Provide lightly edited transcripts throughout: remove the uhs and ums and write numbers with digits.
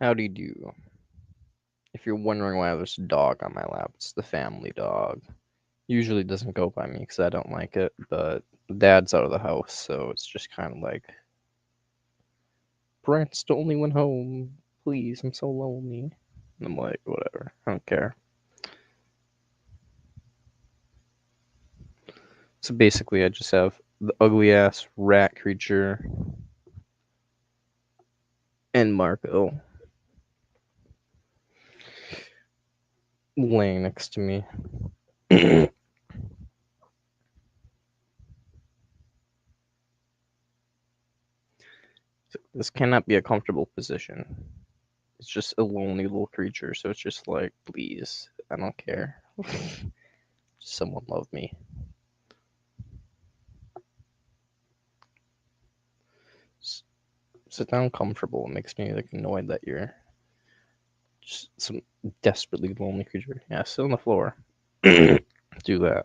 Howdy do. If you're wondering why there's a dog on my lap, it's the family dog. Usually doesn't go by me because I don't like it, but Dad's out of the house, so it's just kind of like, Brant's the only one home. Please, I'm so lonely. And I'm like, whatever, I don't care. So basically, I just have the ugly ass rat creature and Marco laying next to me. This cannot be a comfortable position. It's just a lonely little creature, so it's just like, please, I don't care. Just someone love me. Sit down comfortable. It makes me like annoyed that you're just some desperately lonely creature. Yeah, sit on the floor. Do that.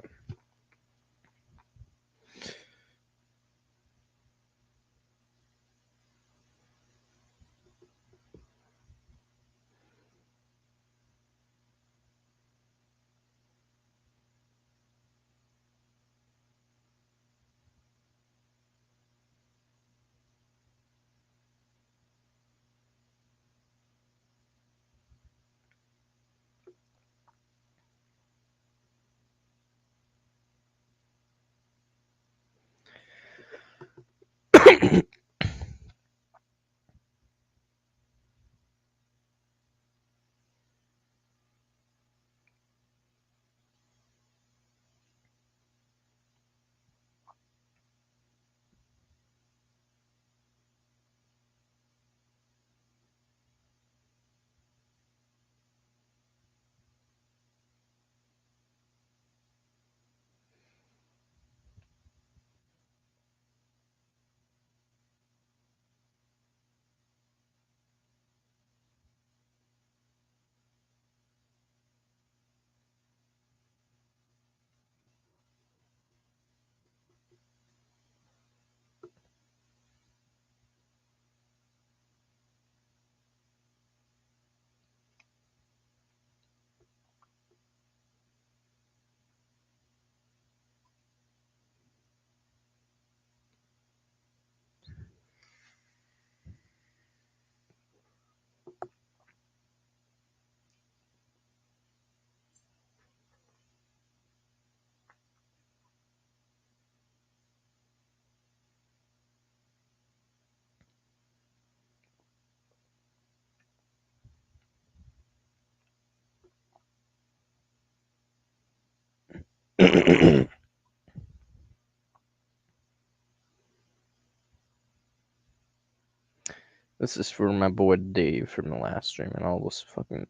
This is for my boy Dave from the last stream and all those fucking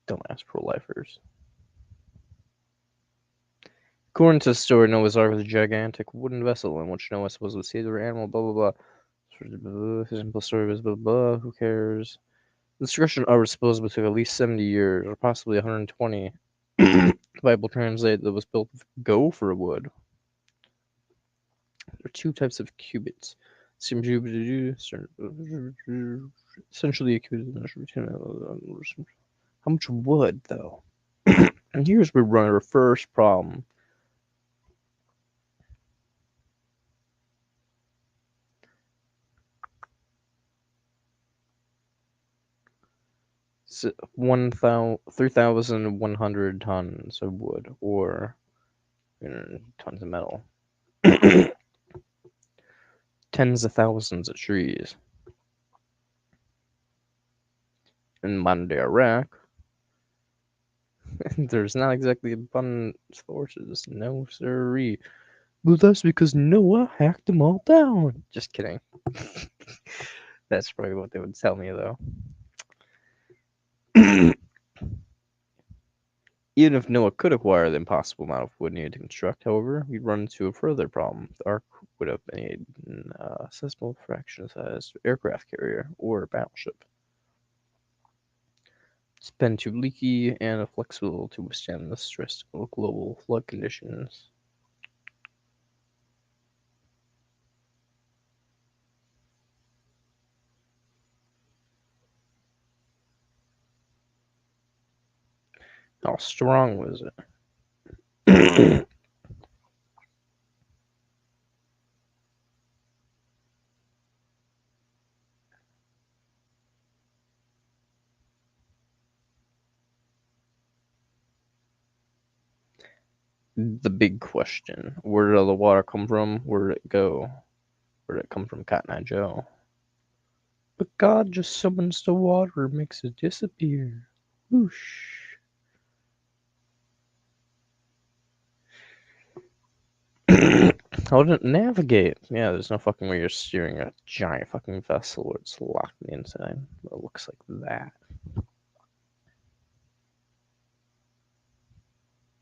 dumbass pro-lifers. According to the story, Noah's Ark was a gigantic wooden vessel in which Noah supposedly saved every animal, blah blah blah. His simple story was blah blah, who cares? The destruction of Ark supposedly took at least 70 years, or possibly 120. The Bible translates that was built with gopher wood. There are two types of cubits. Essentially a cubit. How much wood, though? And here's where we run our first problem. So 3,100 tons of wood, or tons of metal. Tens of thousands of trees. In modern day Iraq, there's not exactly abundant forces. No, sirree. But that's because Noah hacked them all down. Just kidding. That's probably what they would tell me, though. Even if Noah could acquire the impossible amount of wood needed to construct, however, we'd run into a further problem. The Ark would have been an accessible fraction-sized aircraft carrier or battleship. It's been too leaky and inflexible to withstand the stress of global flood conditions. How strong was it? The big question: where did all the water come from? Where did it go? Where did it come from, Cotton Eye Joe? But God just summons the water and makes it disappear. Whoosh. How did it navigate? Yeah, there's no fucking way you're steering a giant fucking vessel where it's locked on the inside. It looks like that.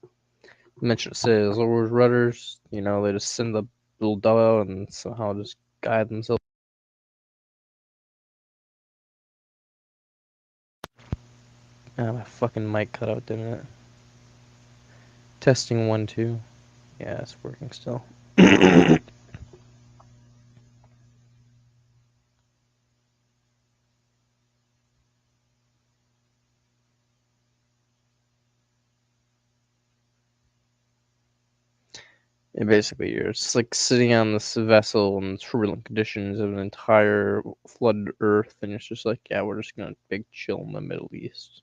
You mentioned sails or rudders. You know, they just send the little dove out and somehow just guide themselves. Ah, my fucking mic cut out, didn't it? Testing 1, 2. Yeah, it's working still. And basically, you're just like sitting on this vessel in turbulent conditions of an entire flooded Earth, and it's just like, yeah, we're just gonna big chill in the Middle East.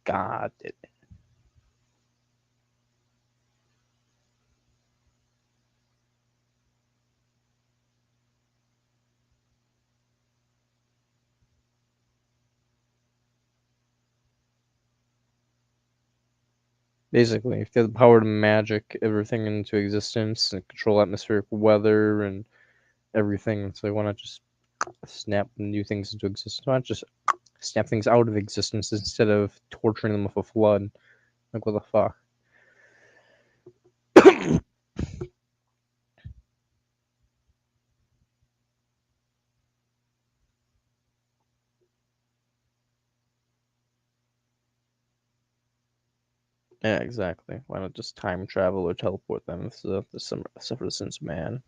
God, basically, if they have the power to magic everything into existence and control atmospheric weather and everything, so why not just snap new things into existence? Why not just snap things out of existence instead of torturing them with a flood? Like, what the fuck? Yeah, exactly. Why not just time travel or teleport them? So the suffer the sins of man.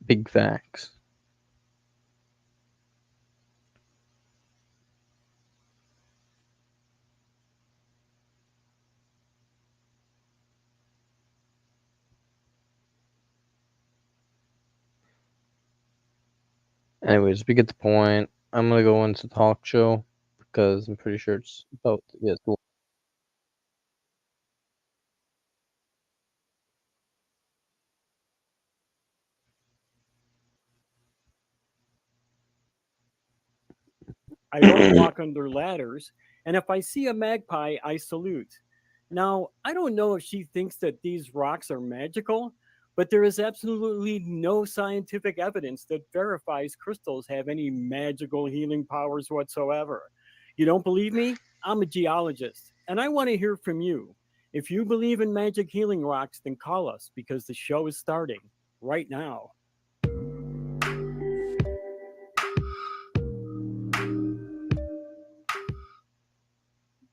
Big facts. Anyways, we get the point. I'm gonna go into talk show because I'm pretty sure it's about yeah. I don't walk under ladders, and if I see a magpie, I salute. Now, I don't know if she thinks that these rocks are magical, but there is absolutely no scientific evidence that verifies crystals have any magical healing powers whatsoever. You don't believe me? I'm a geologist, and I want to hear from you. If you believe in magic healing rocks, then call us because the show is starting right now.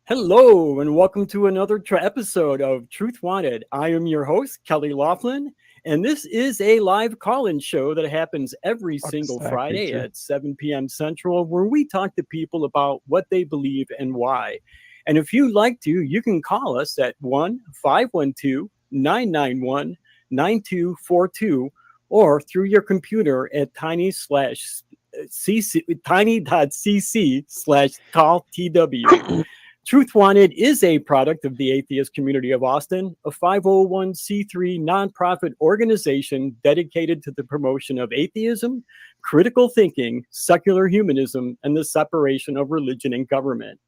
Hello, and welcome to another episode of Truth Wanted. I am your host, Kelly Laughlin, and this is a live call in show that happens every Fuck is single that Friday creature? at 7 p.m. Central, where we talk to people about what they believe and why. And if you'd like to, you can call us at 1-512-991-9242 or through your computer at tiny.cc/call TW. Truth Wanted is a product of the Atheist Community of Austin, a 501c3 nonprofit organization dedicated to the promotion of atheism, critical thinking, secular humanism, and the separation of religion and government.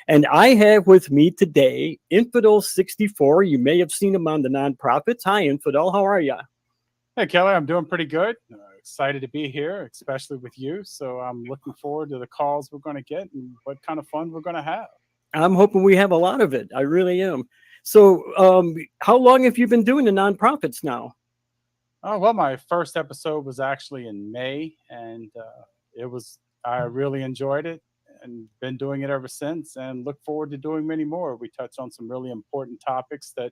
And I have with me today Infidel64. You may have seen him on the nonprofits. Hi, Infidel. How are you? Hey, Kelly, I'm doing pretty good. Excited to be here, especially with you. So I'm looking forward to the calls we're going to get and what kind of fun we're going to have. I'm hoping we have a lot of it. I really am. So, how long have you been doing the nonprofits now? Oh, well, my first episode was actually in May, and it was I really enjoyed it and been doing it ever since, and look forward to doing many more. We touch on some really important topics that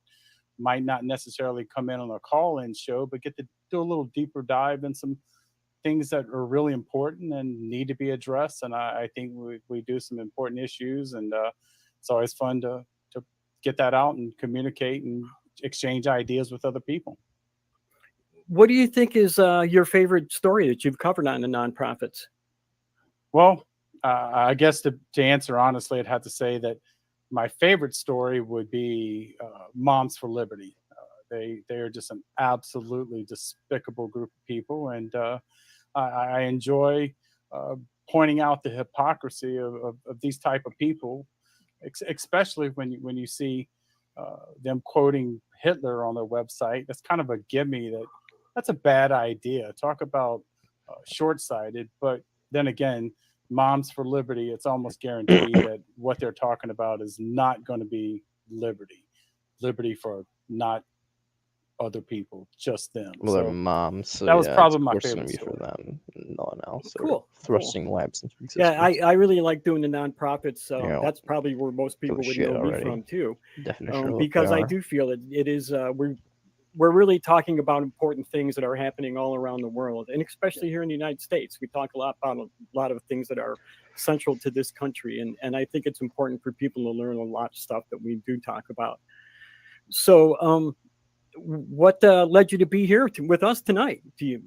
might not necessarily come in on a call-in show, but get to do a little deeper dive in some things that are really important and need to be addressed. And I think we do some important issues, and it's always fun to get that out and communicate and exchange ideas with other people. What do you think is your favorite story that you've covered on the nonprofits? Well, I guess to answer honestly, I'd have to say that my favorite story would be Moms for Liberty. They are just an absolutely despicable group of people, and I enjoy pointing out the hypocrisy of these type of people, especially when you see them quoting Hitler on their website. That's kind of a gimme that's a bad idea. Talk about short-sighted, but then again, Moms for Liberty, it's almost guaranteed that what they're talking about is not going to be liberty for not other people, just them. Well, they're So moms, so that was yeah, probably it's my of course going favorite to be for story. them, no one else. Or Cool. thrusting lives into Yeah, existence. I really like doing the nonprofits. So You know, that's probably where most people full of would shit know me already. from too, Definition of what because they I are. do feel it is we're really talking about important things that are happening all around the world, and especially here in the United States. We talk a lot about a lot of things that are central to this country, and I think it's important for people to learn a lot of stuff that we do talk about. So, what led you to be here with us tonight? Do you?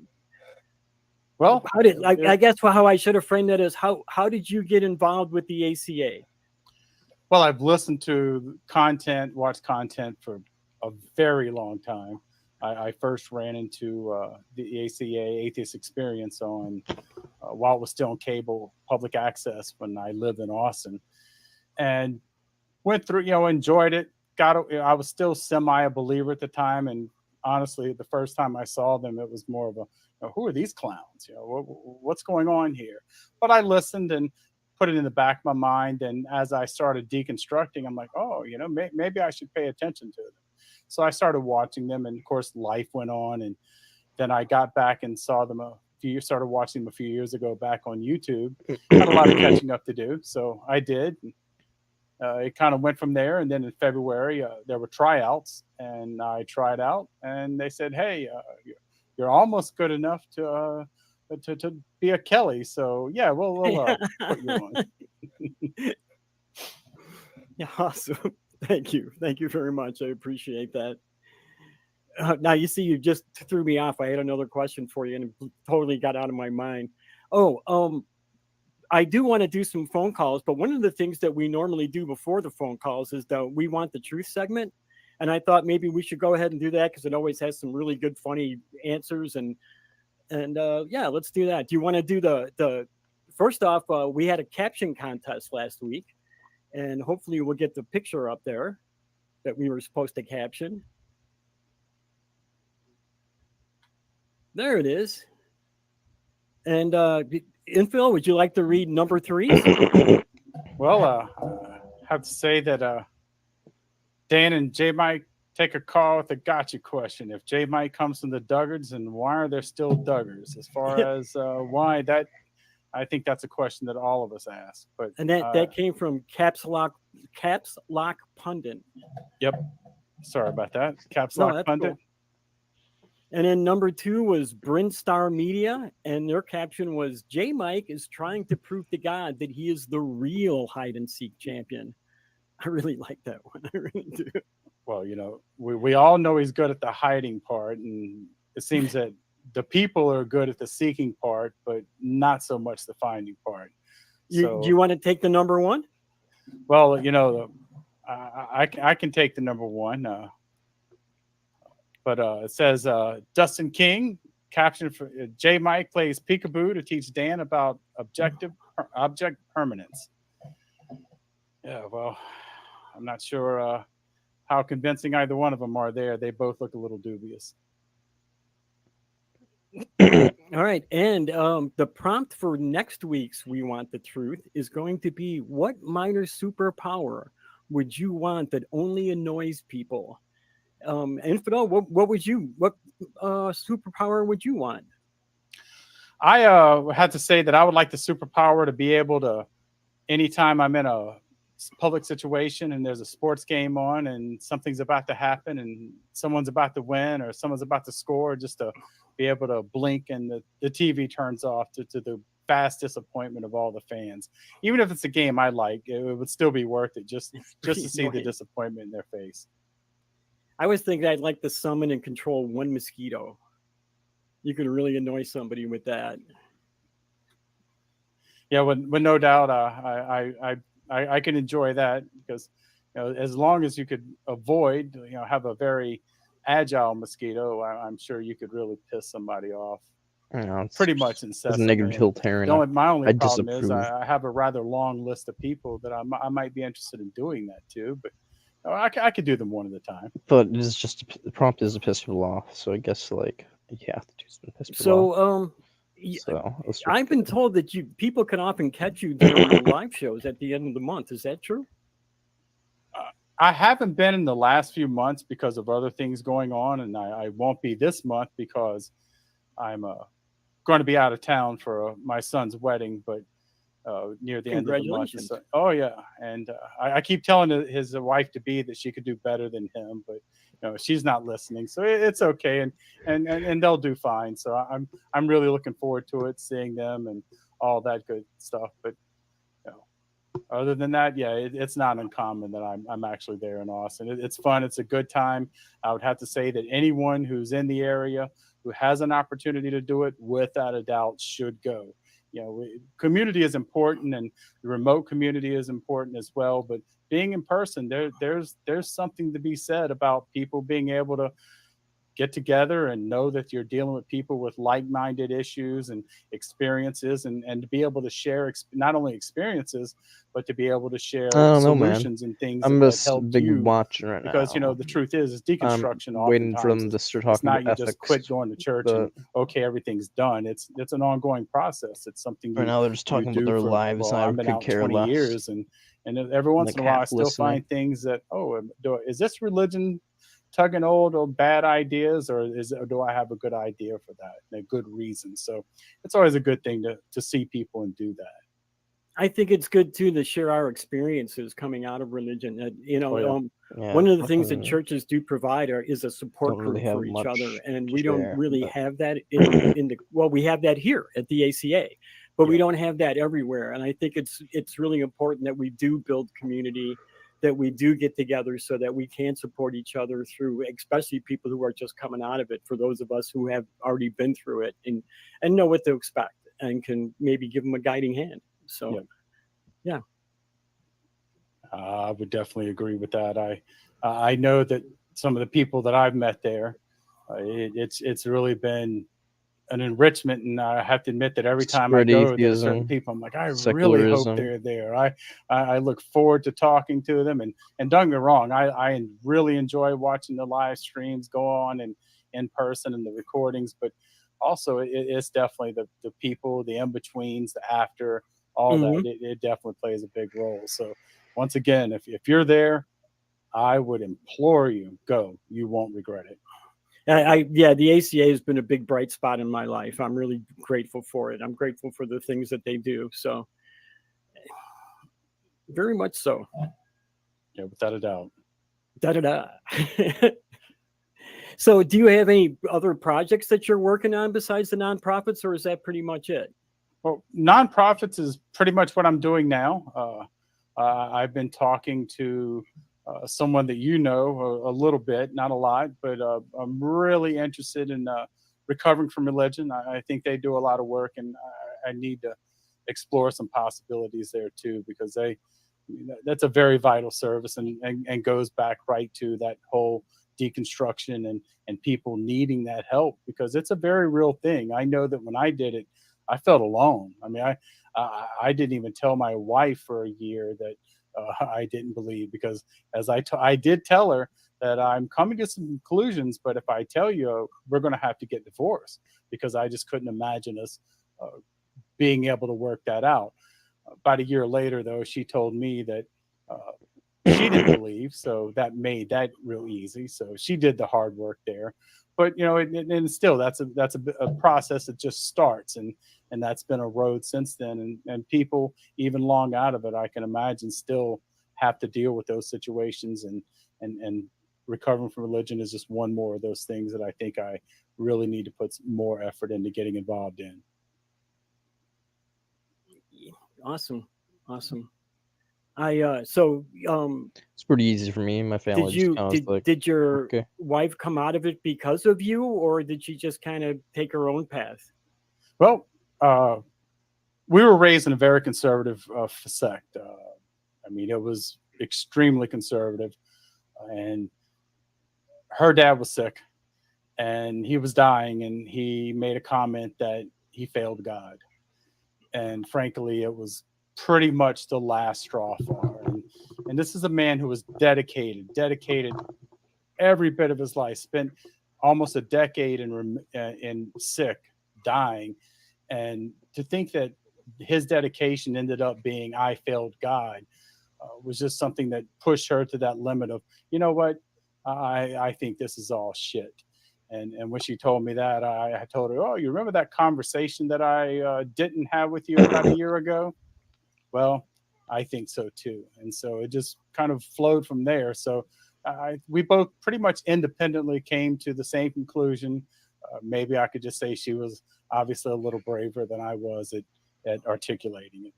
Well, How did I guess how I should have framed that is how did you get involved with the ACA? well, I've listened to content, watched content for a very long time. I first ran into the ACA Atheist Experience on while it was still on cable public access when I lived in Austin, and went through, enjoyed it. I was still semi a believer at the time, and honestly, the first time I saw them, it was more of who are these clowns? What's going on here? But I listened and put it in the back of my mind, and as I started deconstructing, I'm like, oh, maybe I should pay attention to them. So I started watching them, and of course, life went on, and then I got back and saw them started watching them a few years ago back on YouTube. Had a lot of catching up to do, so I did. It kind of went from there, and then in February there were tryouts, and I tried out, and they said, "Hey, you're almost good enough to be a Kelly, so yeah, we'll put you on." Yeah, awesome. Thank you very much. I appreciate that. Now you see, you just threw me off. I had another question for you, and it totally got out of my mind. Oh, I do want to do some phone calls, but one of the things that we normally do before the phone calls is the We Want the Truth segment. And I thought maybe we should go ahead and do that because it always has some really good, funny answers. And yeah, let's do that. Do you want to do the first off, we had a caption contest last week, and hopefully we'll get the picture up there that we were supposed to caption. There it is. And Infill, would you like to read number 3? Well, I have to say that Dan and J Mike take a call with a gotcha question. If J Mike comes from the Duggards, and why are there still Duggars? As far as why that, I think that's a question that all of us ask. But and that came from Caps Lock Pundit. Yep. Sorry about that. Caps Lock Pundit. Cool. And then number 2 was Brinstar Media, and their caption was, J Mike is trying to prove to God that he is the real hide and seek champion. I really like that one. I really do. Well, we all know he's good at the hiding part, and it seems that the people are good at the seeking part, but not so much the finding part. Do you want to take the number 1? Well, I can take the number 1. But it says Dustin King, caption for J Mike plays peekaboo to teach Dan about object permanence. Yeah, well, I'm not sure how convincing either one of them are there. They both look a little dubious. All right. And the prompt for next week's We Want the Truth is going to be, what minor superpower would you want that only annoys people? Infidel, what superpower would you want? I had to say that I would like the superpower to be able to, anytime I'm in a public situation and there's a sports game on and something's about to happen and someone's about to win or someone's about to score, just to be able to blink and the TV turns off to the vast disappointment of all the fans. Even if it's a game I like, it would still be worth it just to see the disappointment in their face. I always think I'd like to summon and control one mosquito. You can really annoy somebody with that. Yeah, with no doubt, I can enjoy that because, as long as you could avoid, have a very agile mosquito, I'm sure you could really piss somebody off It's pretty much as a incessantly. negative And utilitarian. my only I problem is disapprove. I have a rather long list of people that I might be interested in doing that to, but I could do them one at a time. But it's just the prompt is to piss people off, so I guess like you have to do something to piss people off. So, So let's I've been told that people can often catch you during your live shows at the end of the month. Is that true? I haven't been in the last few months because of other things going on, and I won't be this month because I'm going to be out of town for my son's wedding, but near the end of the month. Congratulations. So, oh yeah, and I keep telling his wife to be that she could do better than him, but she's not listening, so it's okay, and they'll do fine. So I'm really looking forward to it, seeing them and all that good stuff. But other than that, yeah, it's not uncommon that I'm actually there in Austin. It's fun. It's a good time. I would have to say that anyone who's in the area who has an opportunity to do it, without a doubt, should go. Community is important, and the remote community is important as well. But being in person, there's something to be said about people being able to get together and know that you're dealing with people with like-minded issues and experiences, and to be able to share not only experiences, but to be able to share I don't know, man. solutions and things I'm that just help big you. watching right Because now. the truth is I'm deconstruction waiting for them oftentimes to start it's talking not about you just ethics. quit going to church and okay, everything's done. It's an ongoing process. It's something Right now they're just talking about do their for, lives, well, and I've I been could out care 20 less. years, and every once like in a while I half still listening. find things that, is this religion tugging old or bad ideas, or do I have a good idea for that and a good reason? So it's always a good thing to see people and do that. I think it's good too to share our experiences coming out of religion. Oh yeah. Yeah, one of the things that fucking churches do provide is a support don't really group have for each much other, and to we don't share, really but have that in the we have that here at the ACA, but we Yeah. don't have that everywhere. And I think it's really important that we do build community, that we do get together so that we can support each other through, especially people who are just coming out of it. For those of us who have already been through it and know what to expect and can maybe give them a guiding hand. So. Yeah. Yeah. I would definitely agree with that. I know that some of the people that I've met there, it's really been an enrichment, and I have to admit that every time I spread go, there's certain atheism, people I'm like, I really hope secularism. they're there. I look forward to talking to them, and don't get me wrong, I really enjoy watching the live streams go on and in person and the recordings, but also it's definitely the people, the in betweens, the after, all that. Mhm. It definitely plays a big role. So once again, if you're there, I would implore you, go. You won't regret it. Yeah, the ACA has been a big bright spot in my life. I'm really grateful for it. I'm grateful for the things that they do. So, very much so. Yeah, without a doubt. Da da da. So, do you have any other projects that you're working on besides the nonprofits, or is that pretty much it? Well, nonprofits is pretty much what I'm doing now. I've been talking to someone that a little bit, not a lot, but I'm really interested in recovering from religion. I think they do a lot of work, and I need to explore some possibilities there too, because that's a very vital service, and goes back right to that whole deconstruction and people needing that help, because it's a very real thing. I know that when I did it, I felt alone. I mean, I didn't even tell my wife for a year that I didn't believe, because as I did tell her that I'm coming to some conclusions, but if I tell you, we're going to have to get divorced, because I just couldn't imagine us being able to work that out. About a year later, though, she told me that she didn't believe, so that made that real easy. So she did the hard work there. but and still that's a process that just starts, and that's been a road since then, and people even long out of it, I can imagine, still have to deal with those situations, and recovering from religion is just one more of those things that I think I really need to put more effort into getting involved in. Awesome. It's pretty easy for me. My family just kind of like, did your okay. wife come out of it because of you, or did she just kind of take her own path? Well, we were raised in a very conservative sect. I mean, it was extremely conservative, and her dad was sick, and he was dying, and he made a comment that he failed God, and frankly, it was pretty much the last straw for her. And this is a man who was dedicated every bit of his life, spent almost a decade in sick, dying, and to think that his dedication ended up being "I failed God" was just something that pushed her to that limit of, you know what, I think this is all shit. And when she told me that, I told her, oh, you remember that conversation that I didn't have with you about a year ago? Well, I think so too. And so it just kind of flowed from there. So we both pretty much independently came to the same conclusion. Maybe I could just say she was obviously a little braver than I was at articulating it.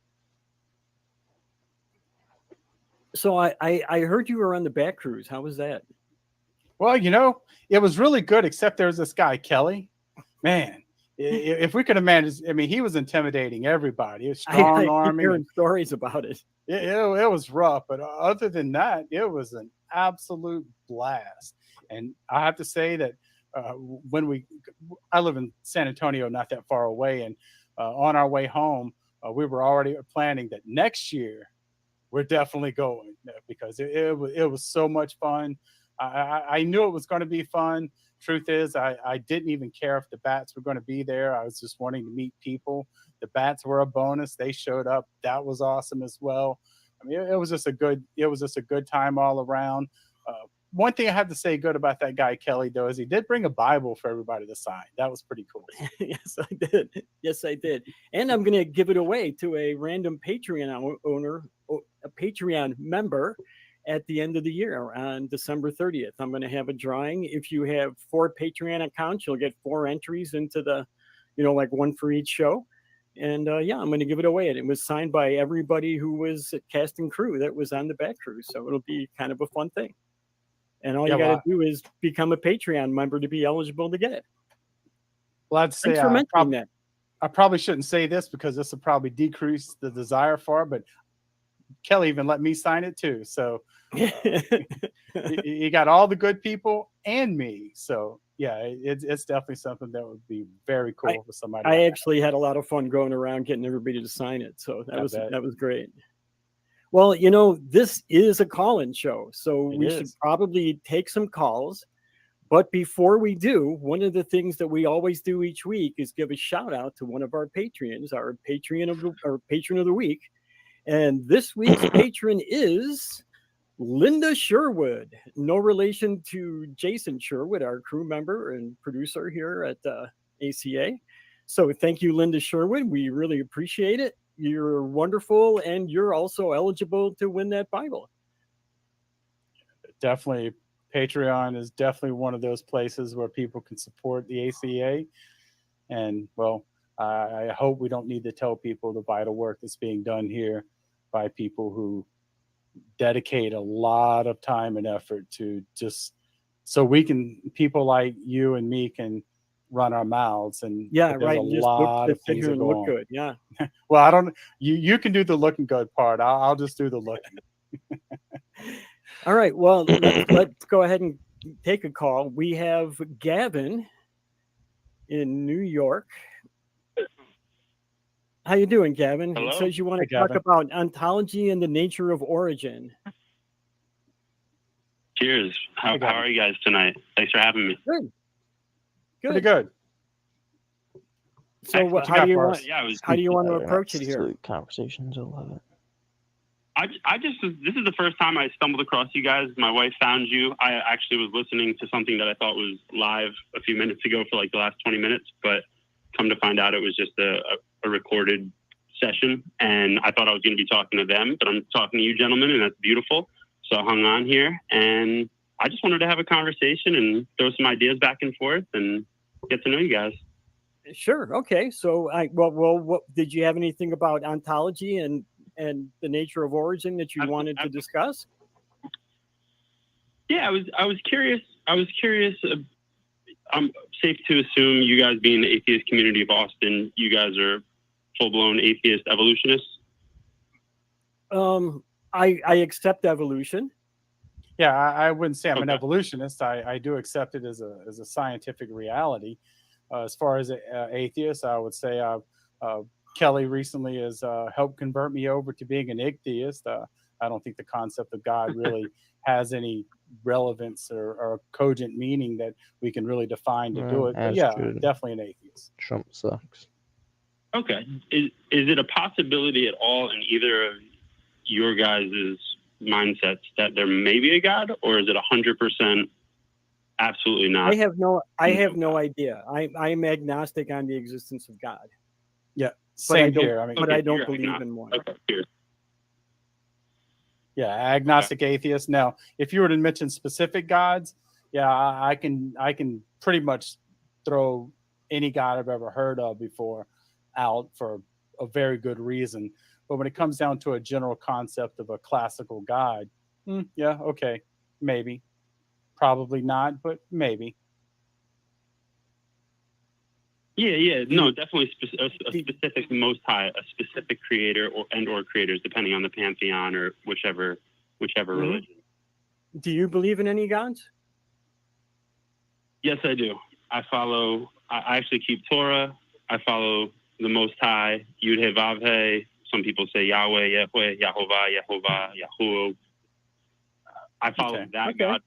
So I heard you were on the back cruise. How was that? Well, it was really good, except there's this guy, Kelly. Man, if we could have managed, I mean, he was intimidating everybody. He was strong arming. Hearing stories about it. It was rough, but other than that, it was an absolute blast. And I have to say that I live in San Antonio, not that far away, and on our way home, we were already planning that next year we're definitely going, because it was so much fun. I knew it was going to be fun. Truth is, I didn't even care if the bats were going to be there. I was just wanting to meet people. The bats were a bonus. They showed up. That was awesome as well. I mean, it was just a good time all around. One thing I have to say good about that guy, Kelly, though, is he did bring a Bible for everybody to sign. That was pretty cool. Yes, I did. And I'm going to give it away to a random Patreon owner, a Patreon member, at the end of the year on December 30th. I'm going to have a drawing. If you have 4 Patreon accounts, you'll get 4 entries into the, like one for each show. And I'm going to give it away. And it was signed by everybody who was cast and crew that was on the back cruise. So it'll be kind of a fun thing. And all you got to do is become a Patreon member to be eligible to get it. Well, I'd say that. I probably shouldn't say this because this will probably decrease the desire for it, but Kelly even let me sign it too. So you got all the good people and me. So yeah, it's definitely something that would be very cool for somebody. I actually had a lot of fun going around getting everybody to sign it. So that was great. Well, this is a call-in show, so we should probably take some calls. But before we do, one of the things that we always do each week is give a shout out to one of our patrons, our patron of the week. And this week's patron is Linda Sherwood. No relation to Jason Sherwood, our crew member and producer here at ACA. So thank you, Linda Sherwood. We really appreciate it. You're wonderful, and you're also eligible to win that Bible. Definitely. Patreon is definitely one of those places where people can support the ACA. And, well, I hope we don't need to tell people the vital work that's being done here by people who dedicate a lot of time and effort to just so people like you and me can run our mouths. And yeah, right. A lot of things that go look on. Good. Yeah. Well, I don't. You can do the looking good part. I'll just do the looking. All right. Well, let's go ahead and take a call. We have Gavin in New York. How you doing, Gavin? Hello? It says you want to talk about ontology and the nature of origin. Cheers. How are you guys tonight? Thanks for having me. Good. Pretty good. So how do you want to approach it here? Conversations, I love it. This is the first time I stumbled across you guys. My wife found you. I actually was listening to something that I thought was live a few minutes ago for like the last 20 minutes, but come to find out it was just a recorded session. And I thought I was going to be talking to them, but I'm talking to you gentlemen, and that's beautiful. So I hung on here, and I just wanted to have a conversation and throw some ideas back and forth and get to know you guys. Sure. Okay. So what did you have anything about ontology and the nature of origin that you wanted to discuss? Yeah, I was curious. I'm safe to assume you guys being the atheist community of Austin, you guys are full-blown atheist evolutionists. I accept evolution. Yeah, I wouldn't say I'm an evolutionist. I do accept it as a scientific reality. As far as atheist, I would say Kelly recently has helped convert me over to being an atheist. I don't think the concept of God really has any relevance or cogent meaning that we can really define to do it. But yeah, definitely an atheist. Trump sucks. Okay. Is it a possibility at all in either of your guys' mindsets that there may be a God, or is it 100% absolutely not? I have no idea. I'm agnostic on the existence of God. Yeah, same here. I don't believe in one. Okay. Yeah, agnostic atheist. Now, if you were to mention specific gods, yeah, I can pretty much throw any god I've ever heard of before out for a very good reason. But when it comes down to a general concept of a classical god, yeah, okay, maybe. Probably not, but maybe. Yeah. No, definitely a specific Most High, a specific creator or creators, depending on the pantheon or whichever religion. Do you believe in any gods? Yes, I do. I actually keep Torah. I follow the Most High, Yud He Vav He. Some people say Yahweh, Yahweh, Yehovah, Yahuwah. I follow that God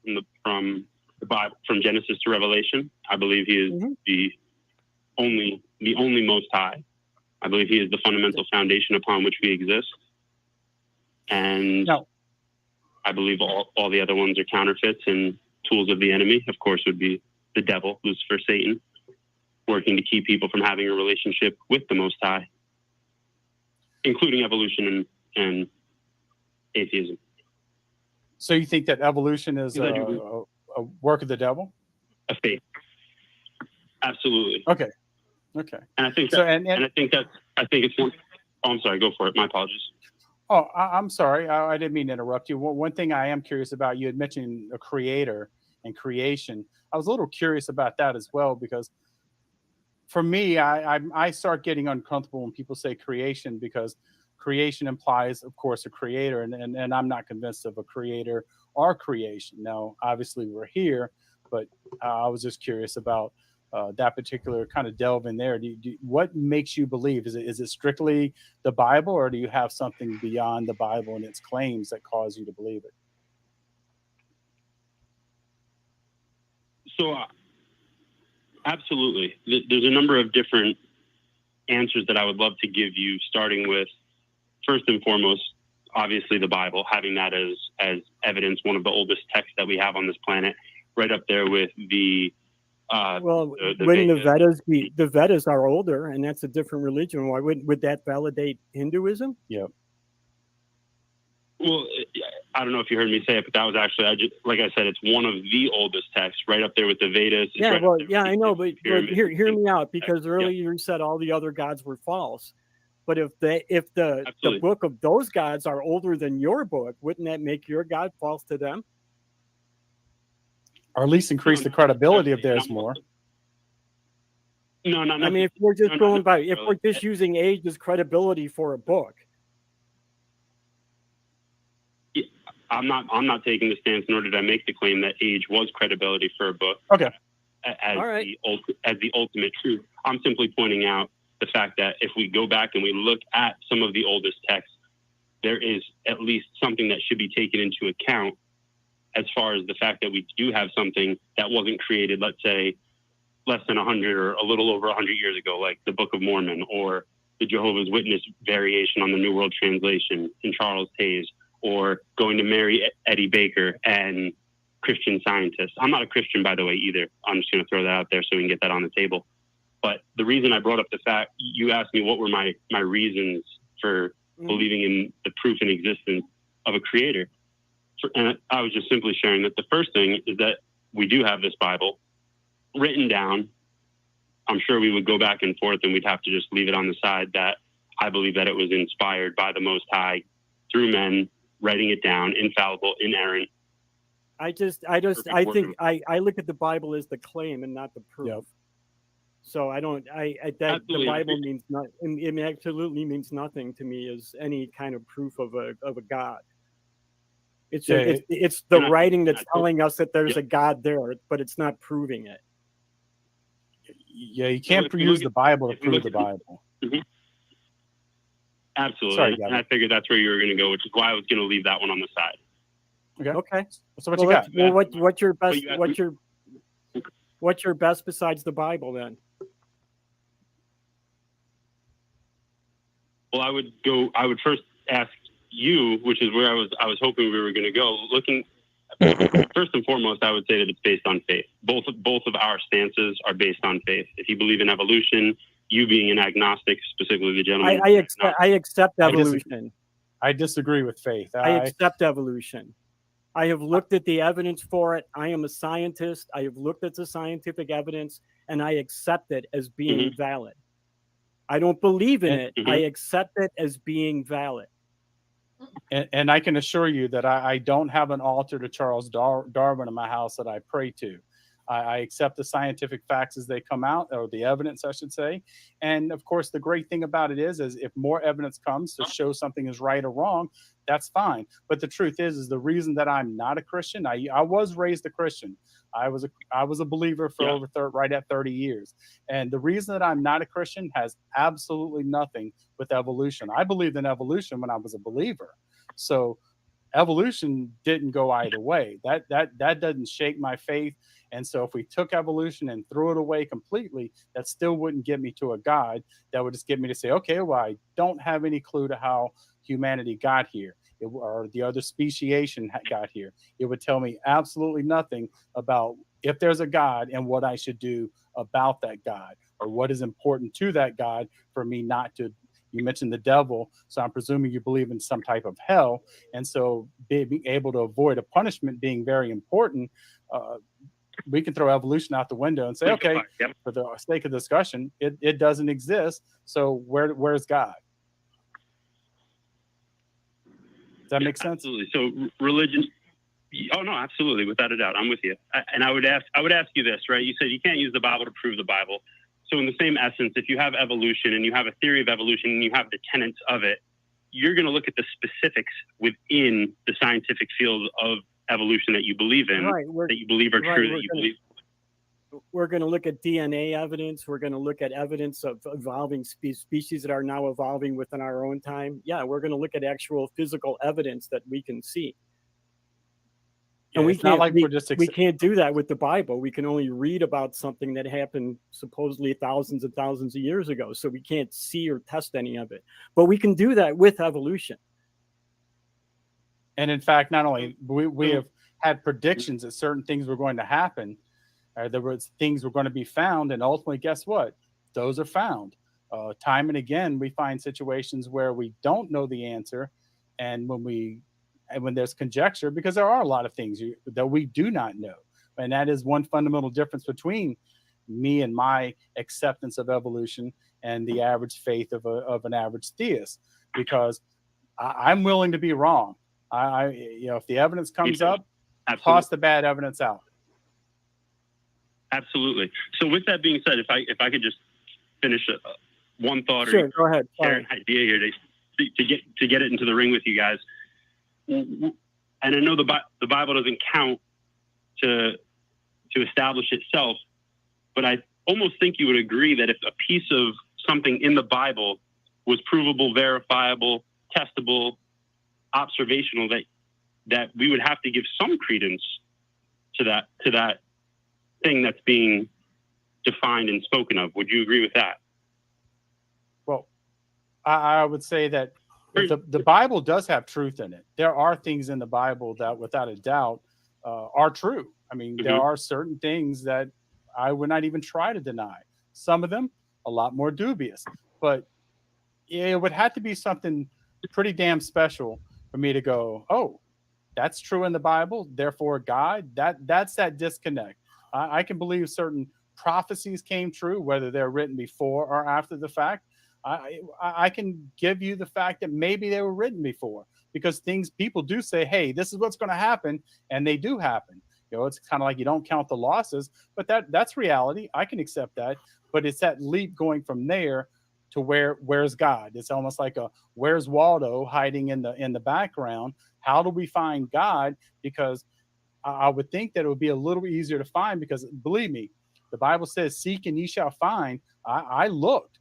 from the Bible, from Genesis to Revelation. I believe He is the only Most High. I believe He is the fundamental foundation upon which we exist. And I believe all the other ones are counterfeits and tools of the enemy. Of course, would be the devil, Lucifer, Satan, working to keep people from having a relationship with the Most High, including evolution and atheism. So you think that evolution is a work of the devil? A faith. Absolutely. Okay. And I think I think it's one. Oh, I'm sorry. Go for it. My apologies. Oh, I'm sorry. I didn't mean to interrupt you. One thing I am curious about, you had mentioned a creator and creation. I was a little curious about that as well, because for me, I start getting uncomfortable when people say creation, because creation implies, of course, a creator, and I'm not convinced of a creator or creation. Now, obviously, we're here, but I was just curious about that particular kind of delve in there. What makes you believe? Is it strictly the Bible, or do you have something beyond the Bible and its claims that cause you to believe it? So, absolutely. There's a number of different answers that I would love to give you, starting with, first and foremost, obviously the Bible, having that as evidence, one of the oldest texts that we have on this planet, right up there with the the Vedas are older, and that's a different religion. Why would that validate Hinduism? Yep. Well, I don't know if you heard me say it, but that was actually, like I said, it's one of the oldest texts, right up there with the Vedas. I know, but hear me out, because earlier you said all the other gods were false. But if the book of those gods are older than your book, wouldn't that make your God false to them? Or at least increase the credibility of theirs more. No. I mean, if we're just going by, if we're just using age as credibility for a book. I'm not taking the stance, nor did I make the claim that age was credibility for a book. Okay. As the ultimate truth. I'm simply pointing out the fact that if we go back and we look at some of the oldest texts, there is at least something that should be taken into account, as far as the fact that we do have something that wasn't created, let's say, less than 100 or a little over 100 years ago, like the Book of Mormon or the Jehovah's Witness variation on the New World Translation in Charles Taze, or going to marry Eddie Baker and Christian Scientist. I'm not a Christian, by the way, either. I'm just going to throw that out there so we can get that on the table. But the reason I brought up the fact, you asked me what were my reasons for believing in the proof and existence of a creator. And I was just simply sharing that the first thing is that we do have this Bible written down. I'm sure we would go back and forth and we'd have to just leave it on the side that I believe that it was inspired by the Most High through men, writing it down, infallible, inerrant. I think I look at the Bible as the claim and not the proof. Yep. So the Bible means not. It absolutely means nothing to me as any kind of proof of a God. It's the writing that's telling us that there's a God there, but it's not proving it. Yeah, you can't use the Bible to prove the Bible. Mm-hmm. Absolutely. Sorry, and I figured that's where you were going to go, which is why I was going to leave that one on the side. Okay. So what you got? Well, what's your best? What's your best besides the Bible then? Well, I would first ask you, which is where I was hoping we were going to go. Looking first and foremost, I would say that it's based on faith. Both of our stances are based on faith. If you believe in evolution, you being an agnostic, specifically the gentleman, I accept evolution. I disagree with faith. I accept evolution. I have looked at the evidence for it. I am a scientist. I have looked at the scientific evidence, and I accept it as being valid. I don't believe in it. I accept it as being valid. And I can assure you that I don't have an altar to Charles Darwin in my house that I pray to. I accept the scientific facts as they come out, or the evidence, I should say. And of course, the great thing about it is if more evidence comes to show something is right or wrong, that's fine. But the truth is the reason that I'm not a Christian, I was raised a Christian. I was a believer for right at 30 years. And the reason that I'm not a Christian has absolutely nothing with evolution. I believed in evolution when I was a believer. So evolution didn't go either way. That doesn't shake my faith. And so if we took evolution and threw it away completely, that still wouldn't get me to a God. That would just get me to say, okay, well, I don't have any clue to how humanity got here or the other speciation got here. It would tell me absolutely nothing about if there's a God and what I should do about that God, or what is important to that God for me not to. You mentioned the devil, so I'm presuming you believe in some type of hell. And so being able to avoid a punishment being very important, we can throw evolution out the window and say, okay, for the sake of discussion, it doesn't exist. So where's God? Does that make sense? Absolutely. So religion. Oh no, absolutely, without a doubt, I'm with you. And I would ask you this, right? You said you can't use the Bible to prove the Bible. So in the same essence, if you have evolution and you have a theory of evolution and you have the tenets of it, you're going to look at the specifics within the scientific field of evolution that you believe in, that you believe are true, that you believe. We're going to look at DNA evidence. We're going to look at evidence of evolving species that are now evolving within our own time. Yeah, we're going to look at actual physical evidence that we can see. And we can't do that with the Bible. We can only read about something that happened supposedly thousands and thousands of years ago. So we can't see or test any of it. But we can do that with evolution. And in fact, not only we have had predictions that certain things were going to happen, there was things were going to be found, and ultimately, guess what? Those are found. Time and again, we find situations where we don't know the answer, and when there's conjecture, because there are a lot of things that we do not know, and that is one fundamental difference between me and my acceptance of evolution and the average faith of an average theist, because I'm willing to be wrong. If the evidence comes up, toss the bad evidence out. Absolutely. So with that being said, if I could just finish one thought, sure, go ahead. Share an idea here to get it into the ring with you guys. And I know the Bible doesn't count to establish itself, but I almost think you would agree that if a piece of something in the Bible was provable, verifiable, testable, observational, that we would have to give some credence to that thing that's being defined and spoken of. Would you agree with that? Well, I would say that the Bible does have truth in it. There are things in the Bible that, without a doubt, are true. I mean, there are certain things that I would not even try to deny. Some of them a lot more dubious, but it would have to be something pretty damn special for me to go, oh, that's true in the Bible, therefore God. That's that disconnect. I can believe certain prophecies came true, whether they're written before or after the fact. I can give you the fact that maybe they were written before, because people do say, hey, this is what's going to happen, and they do happen. You know, it's kind of like you don't count the losses, but that's reality. I can accept that, but it's that leap going from there to where's God? It's almost like where's Waldo hiding in the background? How do we find God? Because I would think that it would be a little easier to find, because believe me, the Bible says, seek and ye shall find. I looked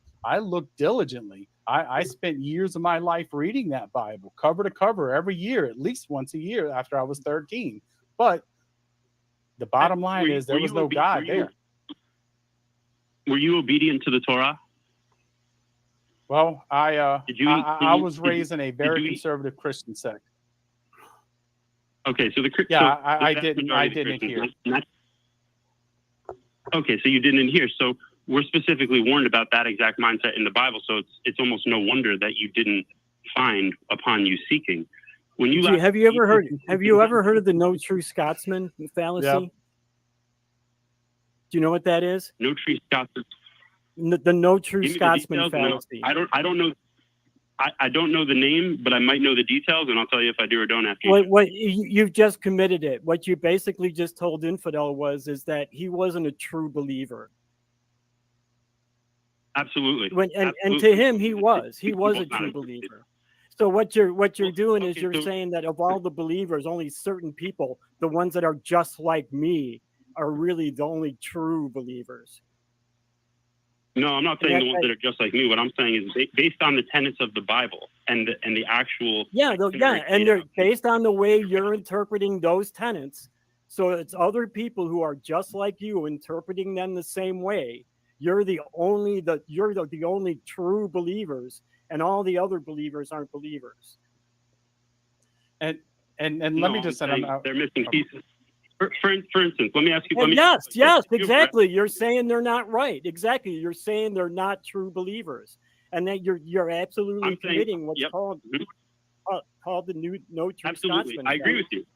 diligently. I spent years of my life reading that Bible cover to cover every year, at least once a year after I was 13. But the bottom line is there was no God there. Were you obedient to the Torah? Well, I was raised in a very conservative Christian sect. Okay, so I didn't hear. Okay, so you didn't hear. So we're specifically warned about that exact mindset in the Bible. So it's almost no wonder that you didn't find upon you seeking. When you have you ever heard of the no true Scotsman fallacy? Yeah. Do you know what that is? No true Scotsman. The no true Scotsman fallacy. No, I don't know. I don't know the name, but I might know the details, and I'll tell you if I do or don't after. What you've just committed it. What you basically just told Infidel is that he wasn't a true believer. Absolutely. And to him, he was a true believer. So what you're doing is you're saying that of all the believers, only certain people, the ones that are just like me, are really the only true believers. No, I'm not saying the ones that are just like me. What I'm saying is based on the tenets of the Bible and the actual. And they're based on the way you're interpreting those tenets. So it's other people who are just like you interpreting them the same way. You're the only true believers, and all the other believers aren't believers. And let me just say, they're missing pieces. For instance, let me ask you. Yes, exactly. You're saying they're not right. Exactly. You're saying they're not true believers, and that you're absolutely committing what's called the no true Scotsman. I agree with you.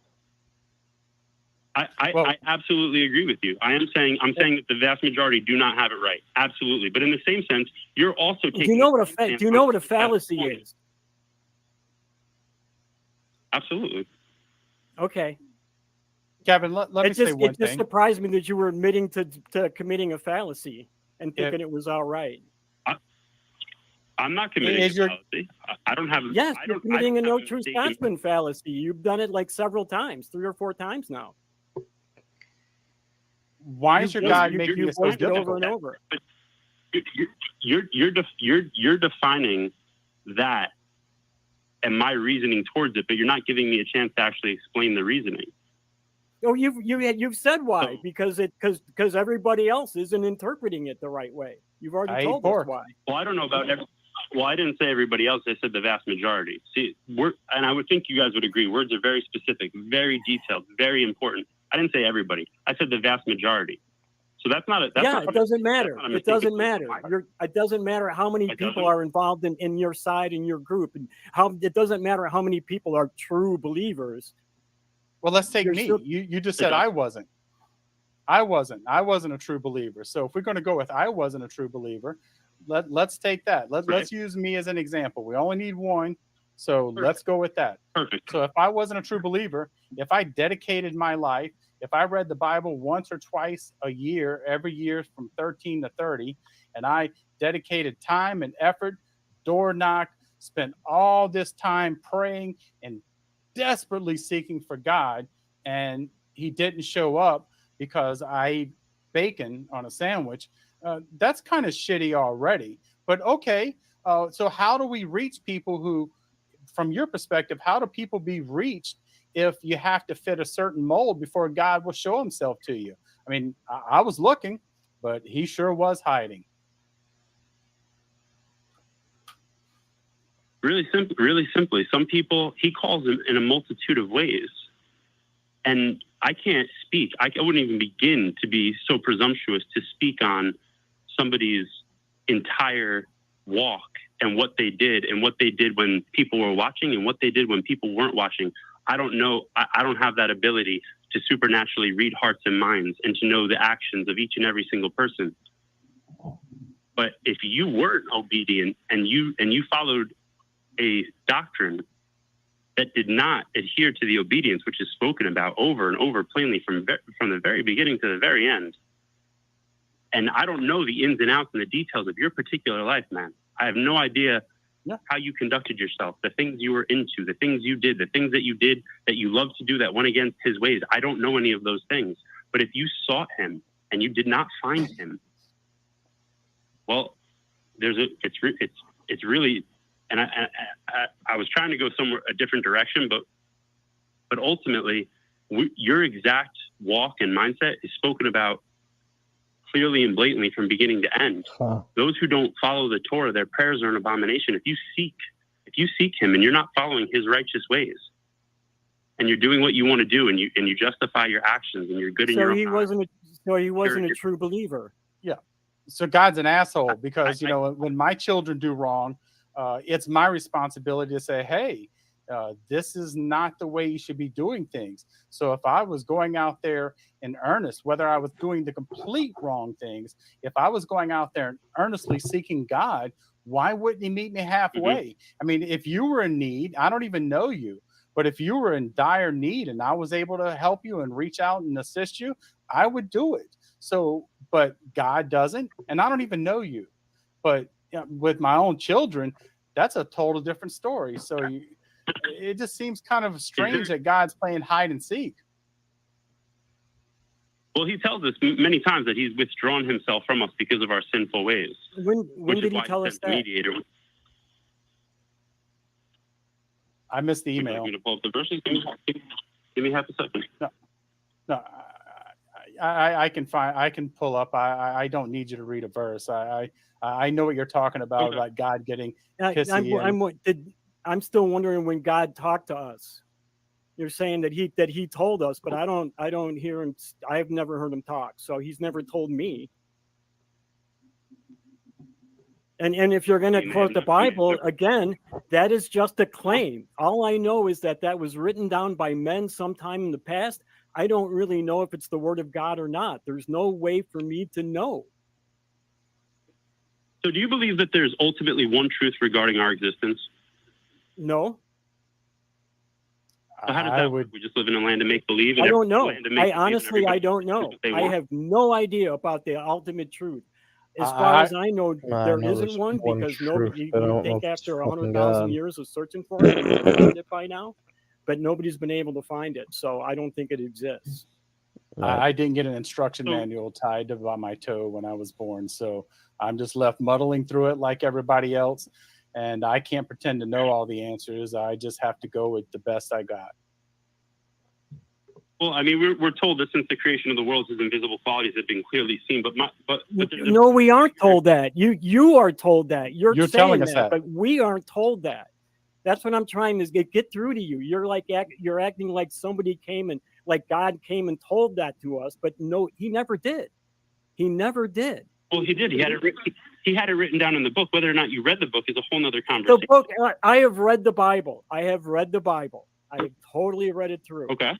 I absolutely agree with you. I'm saying that the vast majority do not have it right. Absolutely. But in the same sense, you're also taking. Do you know what a fallacy is? Absolutely. Okay. Kevin, let me say one thing. It just surprised me that you were admitting to committing a fallacy and thinking it was all right. I'm not committing a fallacy. I don't have. Yes, you're committing a no true Scotsman fallacy. You've done it like several times, 3 or 4 times now. Why is your God making this so difficult? Over and over. But you're defining that and my reasoning towards it, but you're not giving me a chance to actually explain the reasoning. Oh, you've said why? Because everybody else isn't interpreting it the right way. You've already told us why. Well, I don't know about Well, I didn't say everybody else. I said the vast majority. See, and I would think you guys would agree. Words are very specific, very detailed, very important. I didn't say everybody. I said the vast majority. So that's not it. It doesn't matter. It doesn't matter. It doesn't matter how many people are involved in your side and your group, and it doesn't matter how many people are true believers. Well, let's take me. You just said I wasn't. I wasn't a true believer. So if we're going to go with I wasn't a true believer, let's take that. Let's use me as an example. We only need one. So let's go with that. Perfect. So if I wasn't a true believer, if I dedicated my life, if I read the Bible once or twice a year, every year from 13 to 30, and I dedicated time and effort, door knocked, spent all this time praying and desperately seeking for God, and he didn't show up because I ate bacon on a sandwich, that's kind of shitty already. But okay, so how do we reach people who, from your perspective, how do people be reached if you have to fit a certain mold before God will show himself to you? I mean, I was looking, but he sure was hiding. Really simply, some people, he calls them in a multitude of ways. And I can't speak. I wouldn't even begin to be so presumptuous to speak on somebody's entire walk and what they did when people were watching and what they did when people weren't watching. I don't know. I don't have that ability to supernaturally read hearts and minds and to know the actions of each and every single person. But if you weren't obedient and you followed a doctrine that did not adhere to the obedience, which is spoken about over and over plainly from the very beginning to the very end. And I don't know the ins and outs and the details of your particular life, man. I have no idea how you conducted yourself, the things you were into, the things you did, the things that you did that you loved to do that went against his ways. I don't know any of those things. But if you sought him and you did not find him, well, it's really. And I was trying to go somewhere a different direction, but ultimately, your exact walk and mindset is spoken about clearly and blatantly from beginning to end. Huh. Those who don't follow the Torah, their prayers are an abomination. If you seek him and you're not following his righteous ways, and you're doing what you want to do, and you justify your actions, and you're good in your own eyes. So he wasn't a true believer. Yeah. So God's an asshole because, when my children do wrong, it's my responsibility to say, hey, this is not the way you should be doing things. So if I was going out there in earnest, whether I was doing the complete wrong things, if I was going out there and earnestly seeking God, why wouldn't he meet me halfway? Mm-hmm. I mean, if you were in need, I don't even know you, but if you were in dire need and I was able to help you and reach out and assist you, I would do it. So, but God doesn't, and I don't even know you. But with my own children, that's a total different story. So it just seems kind of strange that God's playing hide and seek. Well, he tells us many times that he's withdrawn himself from us because of our sinful ways. When did he tell us that? Mediator. I missed the email. I'm going to pull up the verses. Give me half a second. No. I can pull up. I don't need you to read a verse. I know what you're talking about God getting pissy. I'm still wondering when God talked to us. You're saying that he told us, but I don't hear him. I've never heard him talk, so he's never told me. And if you're going to quote the Bible again, that is just a claim. All I know is that was written down by men sometime in the past. I don't really know if it's the word of God or not. There's no way for me to know. So do you believe that there's ultimately one truth regarding our existence? No. So how does that work? We just live in a land of make-believe? I don't know. I honestly don't know. I have no idea about the ultimate truth. As far as I know, there isn't one because nobody, you think after 100,000 years of searching for it, we would find it by now. But nobody's been able to find it, so I don't think it exists. I didn't get an instruction manual tied to my toe when I was born, so I'm just left muddling through it like everybody else, and I can't pretend to know all the answers. I just have to go with the best I got. Well, I mean, we're told that since the creation of the world, his invisible qualities have been clearly seen. But no, we aren't told that. You are told that. You're telling us that, but we aren't told that. That's what I'm trying to get through to you. You're acting like somebody came and like God came and told that to us, but no, he never did. He never did. Well, he did. He had it written down in the book. Whether or not you read the book is a whole nother conversation. The book. I have read the Bible. I have totally read it through. Okay.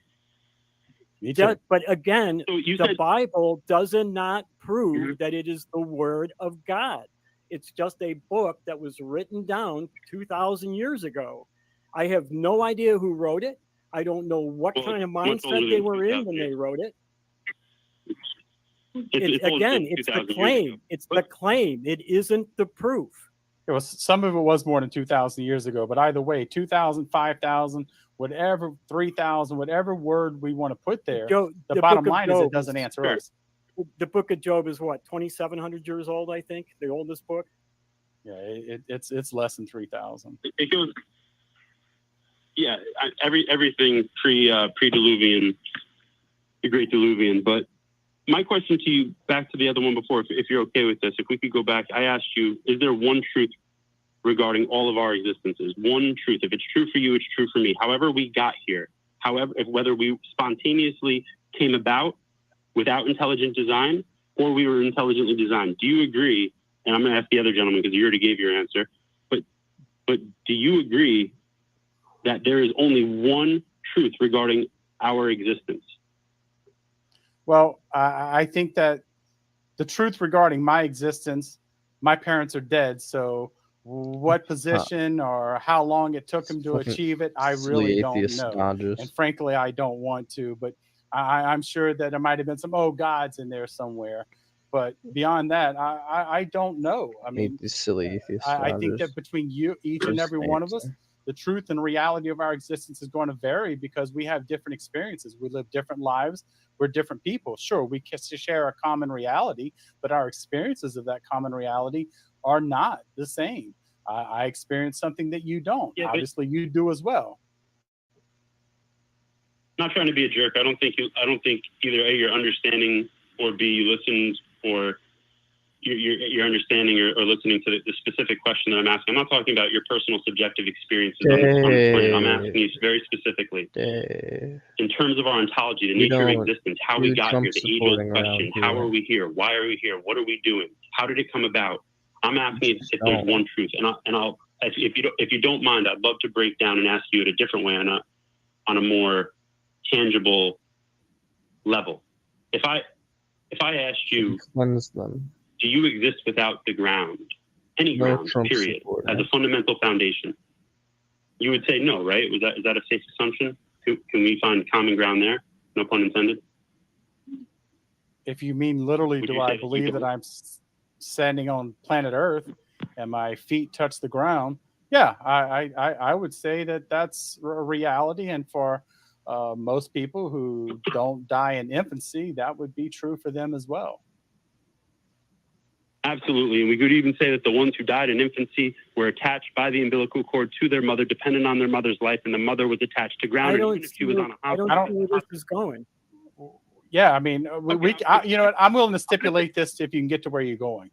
Me too. But again, the Bible does not prove that it is the word of God. It's just a book that was written down 2,000 years ago. I have no idea who wrote it. I don't know what kind of mindset they were in when they wrote it. It's the claim. It's the claim. It isn't the proof. It was, some of it was more than 2,000 years ago, but either way, 2,000, 5,000, whatever, 3,000, whatever word we want to put there, the bottom line is it doesn't answer us. The book of Job is what, 2,700 years old, I think, the oldest book. Yeah, it's less than 3,000. It goes, yeah, everything pre-Diluvian, the Great Diluvian. But my question to you, back to the other one before, if you're okay with this, if we could go back, I asked you, is there one truth regarding all of our existences. One truth. If it's true for you, it's true for me. However we got here, whether we spontaneously came about without intelligent design or we were intelligently designed. Do you agree? And I'm going to ask the other gentleman because you already gave your answer. But do you agree that there is only one truth regarding our existence? Well, I think that the truth regarding my existence, my parents are dead, so what position or how long it took them to achieve it, I really don't know. And frankly, I don't want to, but I'm sure that there might have been some gods in there somewhere. But beyond that, I don't know. I mean, silly atheist. I think that between each and every one of us, the truth and reality of our existence is going to vary because we have different experiences. We live different lives. We're different people. Sure, we can share a common reality, but our experiences of that common reality are not the same. I experience something that you don't. Yeah, obviously, you do as well. Not trying to be a jerk. I don't think either A, you're understanding, or B, you listened, or you're understanding or listening to the specific question that I'm asking. I'm not talking about your personal subjective experiences on this planet. I'm asking you very specifically, in terms of our ontology, the nature of existence, how we got here, the age-old question, how are we here? Why are we here? What are we doing? How did it come about? I'm asking if there's one truth, and I'll if you don't mind, I'd love to break down and ask you it a different way on a more tangible level. If I asked you, do you exist without the ground, any ground, period, as a fundamental foundation? You would say no, right? Is that a safe assumption? Can we find common ground there? No pun intended. If you mean literally, do I believe that I'm standing on planet Earth and my feet touch the ground? Yeah, I would say that that's a reality. And for most people who don't die in infancy, that would be true for them as well. Absolutely. And we could even say that the ones who died in infancy were attached by the umbilical cord to their mother, dependent on their mother's life, and the mother was attached to ground. Even if she was on a hospital. I don't know where this is going. Yeah, I mean, you know what? I'm willing to stipulate this if you can get to where you're going.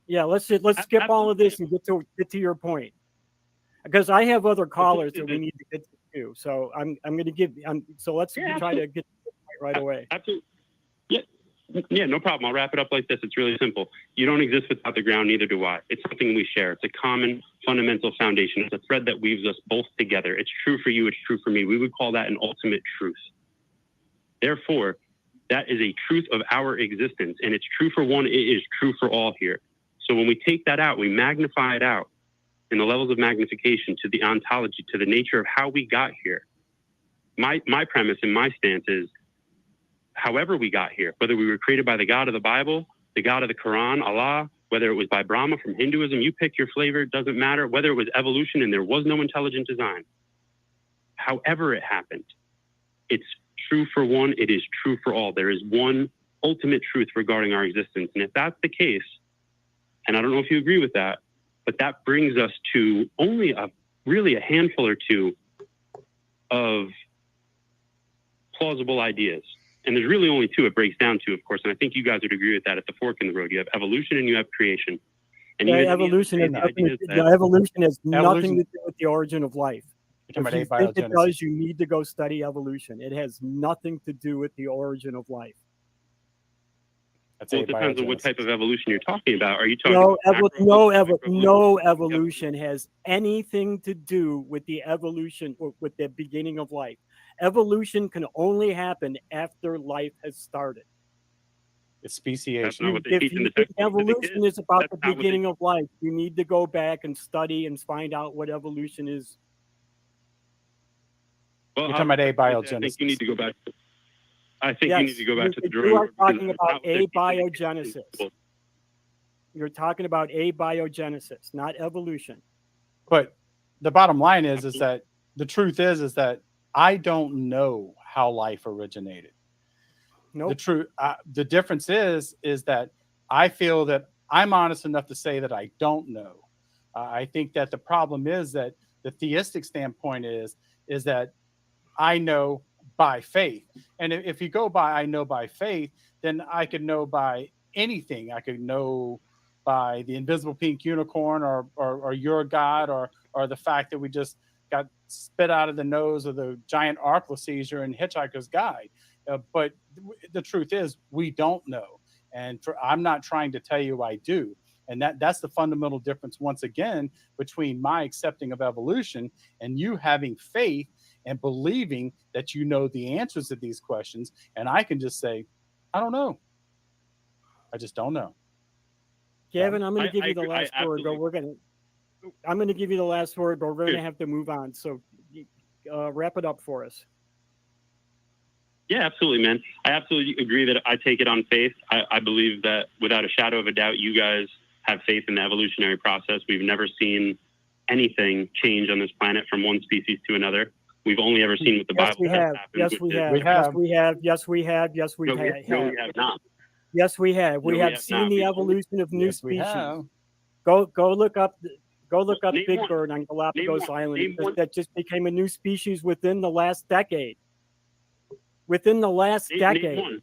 Yeah, let's skip all of this and get to your point, because I have other callers that we need to get to too. So I'm going to give. So let's try to get to the point right away. Absolutely. Yeah, no problem. I'll wrap it up like this. It's really simple. You don't exist without the ground, neither do I. It's something we share. It's a common fundamental foundation. It's a thread that weaves us both together. It's true for you. It's true for me. We would call that an ultimate truth. Therefore, that is a truth of our existence. And it's true for one. It is true for all here. So when we take that out, we magnify it out in the levels of magnification to the ontology, to the nature of how we got here. My premise and my stance is, however we got here, whether we were created by the God of the Bible, the God of the Quran, Allah, whether it was by Brahma from Hinduism, you pick your flavor, it doesn't matter, whether it was evolution and there was no intelligent design. However it happened, it's true for one, it is true for all. There is one ultimate truth regarding our existence. And if that's the case, and I don't know if you agree with that, but that brings us to only really a handful or two of plausible ideas. And there's really only two it breaks down to, of course. And I think you guys would agree with that at the fork in the road. You have evolution and you have creation. And evolution has nothing to do with the origin of life. If you think it does, you need to go study evolution. It has nothing to do with the origin of life. Well, it depends on what type of evolution you're talking about. Are you talking no evolution has anything to do with the evolution or with the beginning of life. Evolution can only happen after life has started. It's speciation. If you think evolution is about the beginning of life, you need to go back and study and find out what evolution is. Well, you're talking about abiogenesis. I think you need to go back. You need to go back to the drawing. You are talking about abiogenesis. You're talking about abiogenesis, not evolution. But the bottom line is that the truth is that I don't know how life originated. Nope. The difference is that I feel that I'm honest enough to say that I don't know. I think that the problem is that the theistic standpoint is that I know by faith. And if you go by I know by faith, then I could know by anything. I could know by the invisible pink unicorn or your God or the fact that we just got spit out of the nose of the giant Arkla seizure in Hitchhiker's Guide. But the truth is, we don't know. And I'm not trying to tell you I do. And that's the fundamental difference, once again, between my accepting of evolution and you having faith and believing that you know the answers to these questions. And I can just say, I don't know. I just don't know. Gavin, I'm going to give you the agree. last word, but I'm going to give you the last word, but we're going to have to move on. So wrap it up for us. Yeah, absolutely, man. I absolutely agree that I take it on faith. I believe that without a shadow of a doubt, you guys have faith in the evolutionary process. We've never seen anything change on this planet from one species to another. We've only ever seen what the Bible says happens. Yes, we have. Yes, we have. Yes, we have. Yes, we have. No, we have not. Yes, we have. We have seen the evolution of new species. Go look up Big Bird on Galapagos Island. That just became a new species within the last decade. Within the last decade.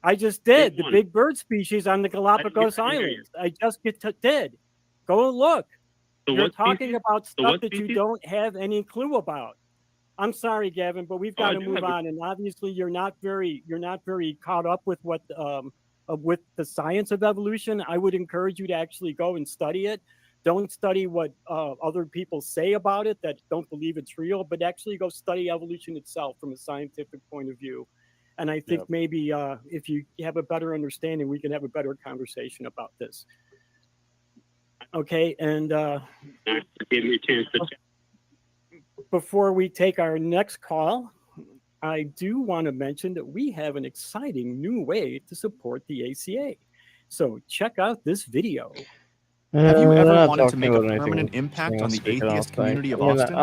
I just did the big bird species on the Galapagos Islands. I just did. Go look. You're talking about stuff that you don't have any clue about. I'm sorry, Gavin, but we've got to move on. And obviously, you're not very caught up with what with the science of evolution. I would encourage you to actually go and study it. Don't study what other people say about it that don't believe it's real, but actually go study evolution itself from a scientific point of view. And I think maybe if you have a better understanding, we can have a better conversation about this. Okay, and give me a chance to before we take our next call, I do want to mention that we have an exciting new way to support the ACA. So check out this video. Have you ever wanted to make a permanent impact on the atheist community of Austin?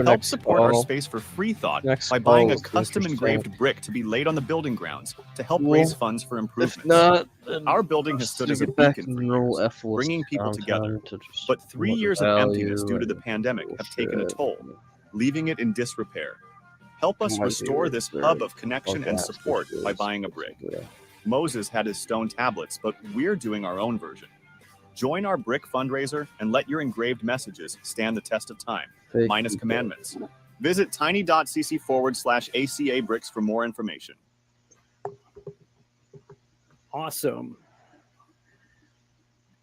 Help support our space for free thought by buying a custom engraved brick to be laid on the building grounds to help raise funds for improvements. Our building has stood as a beacon for years, bringing people together. But 3 years of emptiness due to the pandemic have taken a toll, leaving it in disrepair. Help us restore this hub of connection and support by buying a brick. Moses had his stone tablets, but we're doing our own version. Join our brick fundraiser and let your engraved messages stand the test of time, minus commandments. Visit tiny.cc/ACA bricks for more information. Awesome.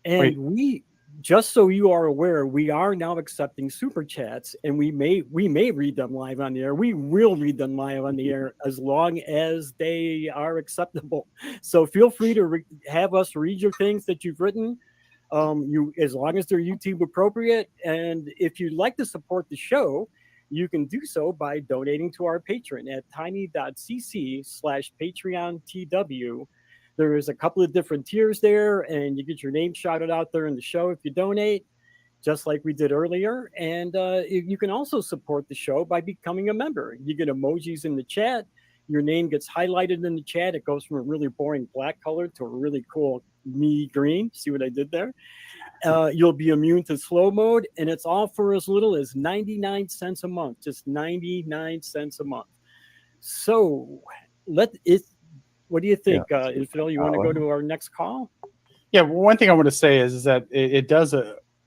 And we, just so you are aware, we are now accepting super chats, and we may read them live on the air. We will read them live on the air as long as they are acceptable. So feel free to have us read your things that you've written. As long as they're YouTube appropriate. And if you'd like to support the show, you can do so by donating to our Patreon at tiny.cc/PatreonTW. There is a couple of different tiers there, and you get your name shouted out there in the show if you donate, just like we did earlier. And you can also support the show by becoming a member. You get emojis in the chat. Your name gets highlighted in the chat. It goes from a really boring black color to a really cool green. See what I did there? You'll be immune to slow mode, and it's all for as little as 99 cents a month. Just 99 cents a month. So what do you think, Phil? You want to go to our next call? Yeah, one thing I want to say is that it does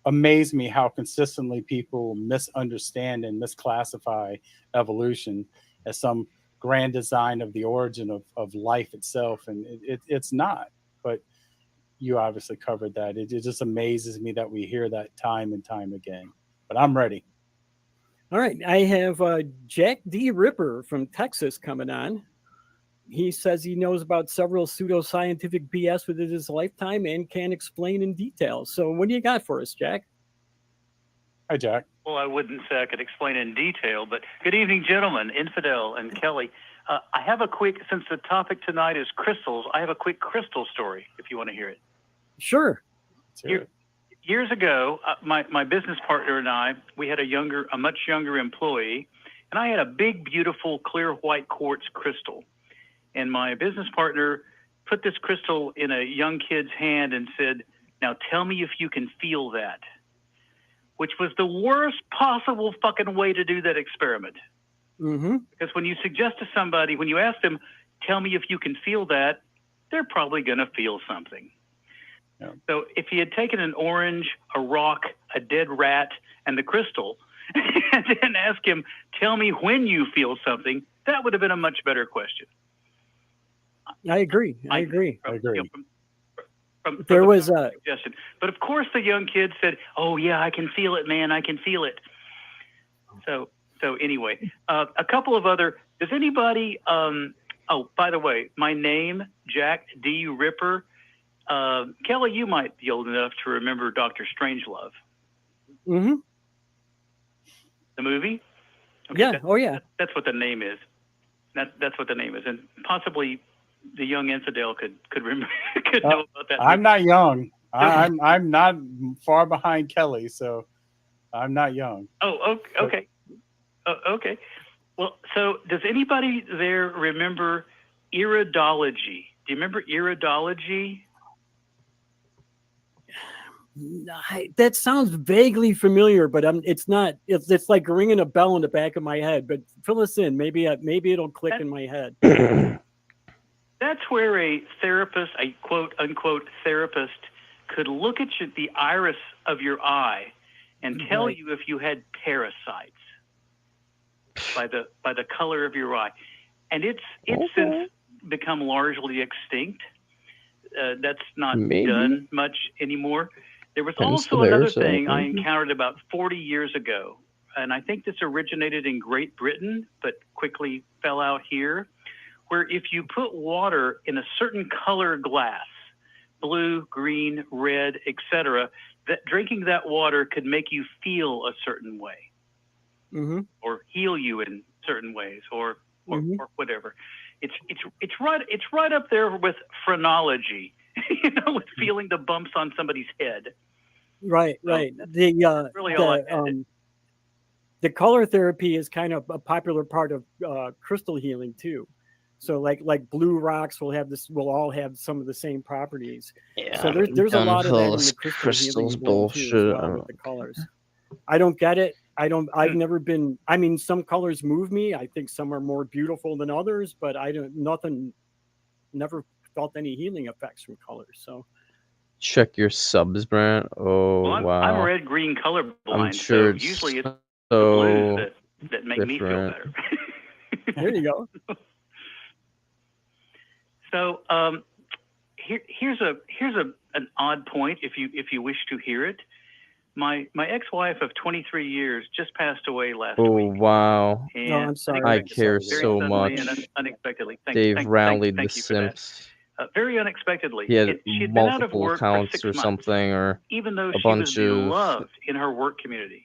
amaze me how consistently people misunderstand and misclassify evolution as some grand design of the origin of life itself, and it's not. But you obviously covered that. It just amazes me that we hear that time and time again. But I'm ready. All right, I have Jack D. Ripper from Texas coming on. He says he knows about several pseudoscientific BS within his lifetime and can explain in detail. So what do you got for us, Jack? Hi, Jack. Well, I wouldn't say I could explain in detail, but good evening, gentlemen, Infidel and Kelly. I have a quick, since the topic tonight is crystals, I have a quick crystal story, if you want to hear it. Sure. Years ago, my business partner and I, we had a much younger employee, and I had a big, beautiful, clear white quartz crystal. And my business partner put this crystal in a young kid's hand and said, "Now tell me if you can feel that," which was the worst possible fucking way to do that experiment. Mm-hmm. Because when you suggest to somebody, when you ask them, "Tell me if you can feel that," they're probably going to feel something. Yeah. So if he had taken an orange, a rock, a dead rat, and the crystal, and then asked him, "Tell me when you feel something," that would have been a much better question. I agree. I agree. There was a suggestion, but of course the young kid said, "Oh yeah, I can feel it, man. I can feel it." So anyway, a couple of other. Does anybody? Oh, by the way, my name, Jack D. Ripper. Kelly, you might be old enough to remember Dr. Strangelove. Mm-hmm. The movie? Okay, yeah. That's what the name is. That's what the name is. And possibly the young infidel could remember, could know about that movie. I'm not young. I'm not far behind Kelly, so I'm not young. Oh, okay. Okay. Well, so does anybody there remember iridology? Do you remember iridology? That sounds vaguely familiar, but it's not. It's like ringing a bell in the back of my head. But fill us in. Maybe it'll click in my head. That's where a therapist, a quote unquote therapist, could look at the iris of your eye and tell you if you had parasites by the color of your eye, and it's since become largely extinct. That's not done much anymore. There was also another thing I encountered about 40 years ago, and I think this originated in Great Britain, but quickly fell out here, where if you put water in a certain color glass, blue, green, red, etc., that drinking that water could make you feel a certain way, or heal you in certain ways, or whatever. It's right up there with phrenology, with feeling the bumps on somebody's head. Right. The color therapy is kind of a popular part of crystal healing too. So like blue rocks will all have some of the same properties. Yeah, so there's a lot of that in the crystal healing bullshit too, as well, with the colors. I don't get it. I've never been. I mean, some colors move me. I think some are more beautiful than others, but never felt any healing effects from colors. So check your subs, Brent. Oh, well, wow. I'm red green colorblind, I'm sure so usually it's so the blues that make me feel better. There you go. So here's an odd point, if you wish to hear it. My ex-wife of 23 years just passed away last week. Oh, wow. And I'm sorry. I care so much. And unexpectedly. Dave rallied the Simps. Very unexpectedly. He had she'd been out of multiple work accounts for 6 or months, something, or even though a she was bunch of beloved in her work community.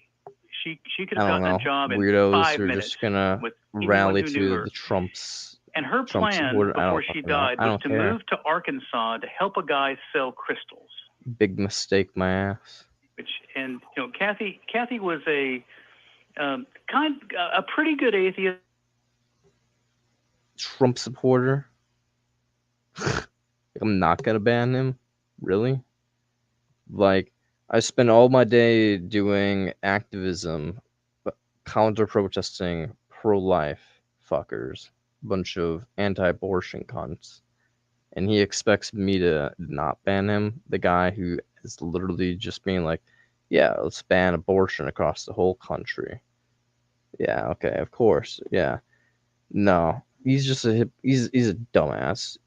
She could have I don't gotten know, a job in weirdos 5 who are minutes just gonna with rally anyone who knew to her. the Trumps. And her Trump plan supporter. before she died was to move to Arkansas to help a guy sell crystals. Big mistake, my ass. And Kathy was a pretty good atheist. Trump supporter. I'm not gonna ban him. Really? Like, I spend all my day doing activism, counter-protesting pro-life fuckers, bunch of anti-abortion cunts, and he expects me to not ban him, the guy who is literally just being like, yeah, let's ban abortion across the whole country. Yeah, okay, of course, yeah. No, he's just he's a dumbass.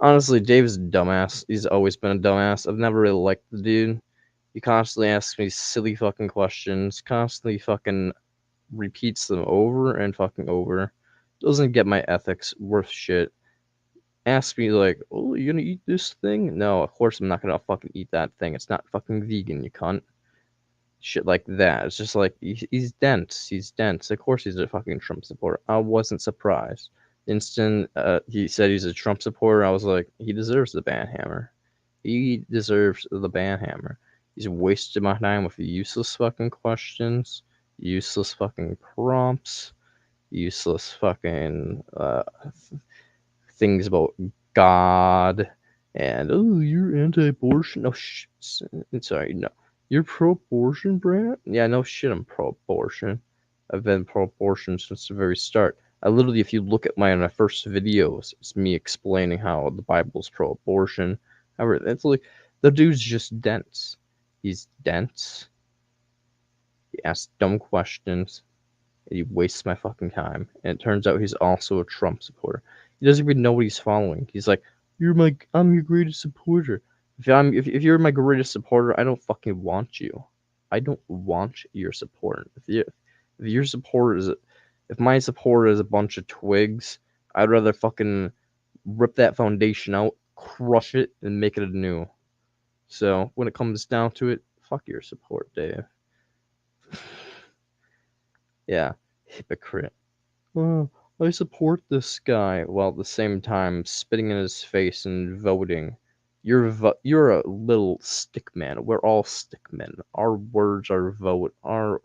Honestly, Dave's a dumbass. He's always been a dumbass. I've never really liked the dude. He constantly asks me silly fucking questions, constantly fucking repeats them over and fucking over. Doesn't get my ethics worth shit. Asks me like, oh, you gonna eat this thing? No, of course I'm not gonna fucking eat that thing. It's not fucking vegan, you cunt. Shit like that. It's just like, he's dense. He's dense. Of course he's a fucking Trump supporter. I wasn't surprised. Instant, he said he's a Trump supporter. I was like, he deserves the ban hammer. He deserves the ban hammer. He's wasted my time with useless fucking questions, useless fucking prompts, useless fucking things about God, and oh, you're anti-abortion. No, sorry, no. You're pro-abortion, Brad? Yeah, no shit, I'm pro-abortion. I've been pro-abortion since the very start. I literally, if you look at my first videos, it's me explaining how the Bible's pro-abortion. However, it's like The dude's just dense. He's dense. He asks dumb questions. And he wastes my fucking time. And it turns out he's also a Trump supporter. He doesn't even know what he's following. He's like, I'm your greatest supporter. If you're my greatest supporter, I don't fucking want you. I don't want your support. If your support is, if my support is a bunch of twigs, I'd rather fucking rip that foundation out, crush it, and make it anew. So when it comes down to it, fuck your support, Dave. Yeah, hypocrite. Oh, I support this guy, while at the same time spitting in his face and voting. You're a little stick man. We're all stick men. Our words, our vote, our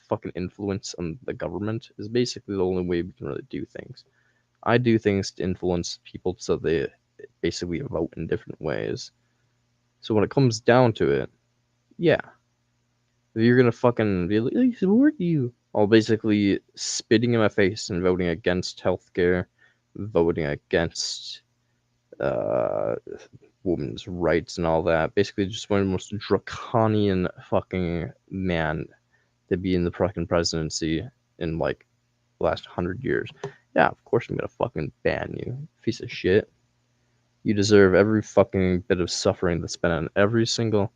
fucking influence on the government is basically the only way we can really do things. I do things to influence people so they basically vote in different ways. So when it comes down to it, yeah, if you're gonna fucking be like, I support you, while basically spitting in my face and voting against healthcare, voting against women's rights and all that. Basically, just one of the most draconian fucking man to be in the fucking presidency in like the last 100 years. Yeah, of course I'm gonna fucking ban you, piece of shit. You deserve every fucking bit of suffering that's been on every single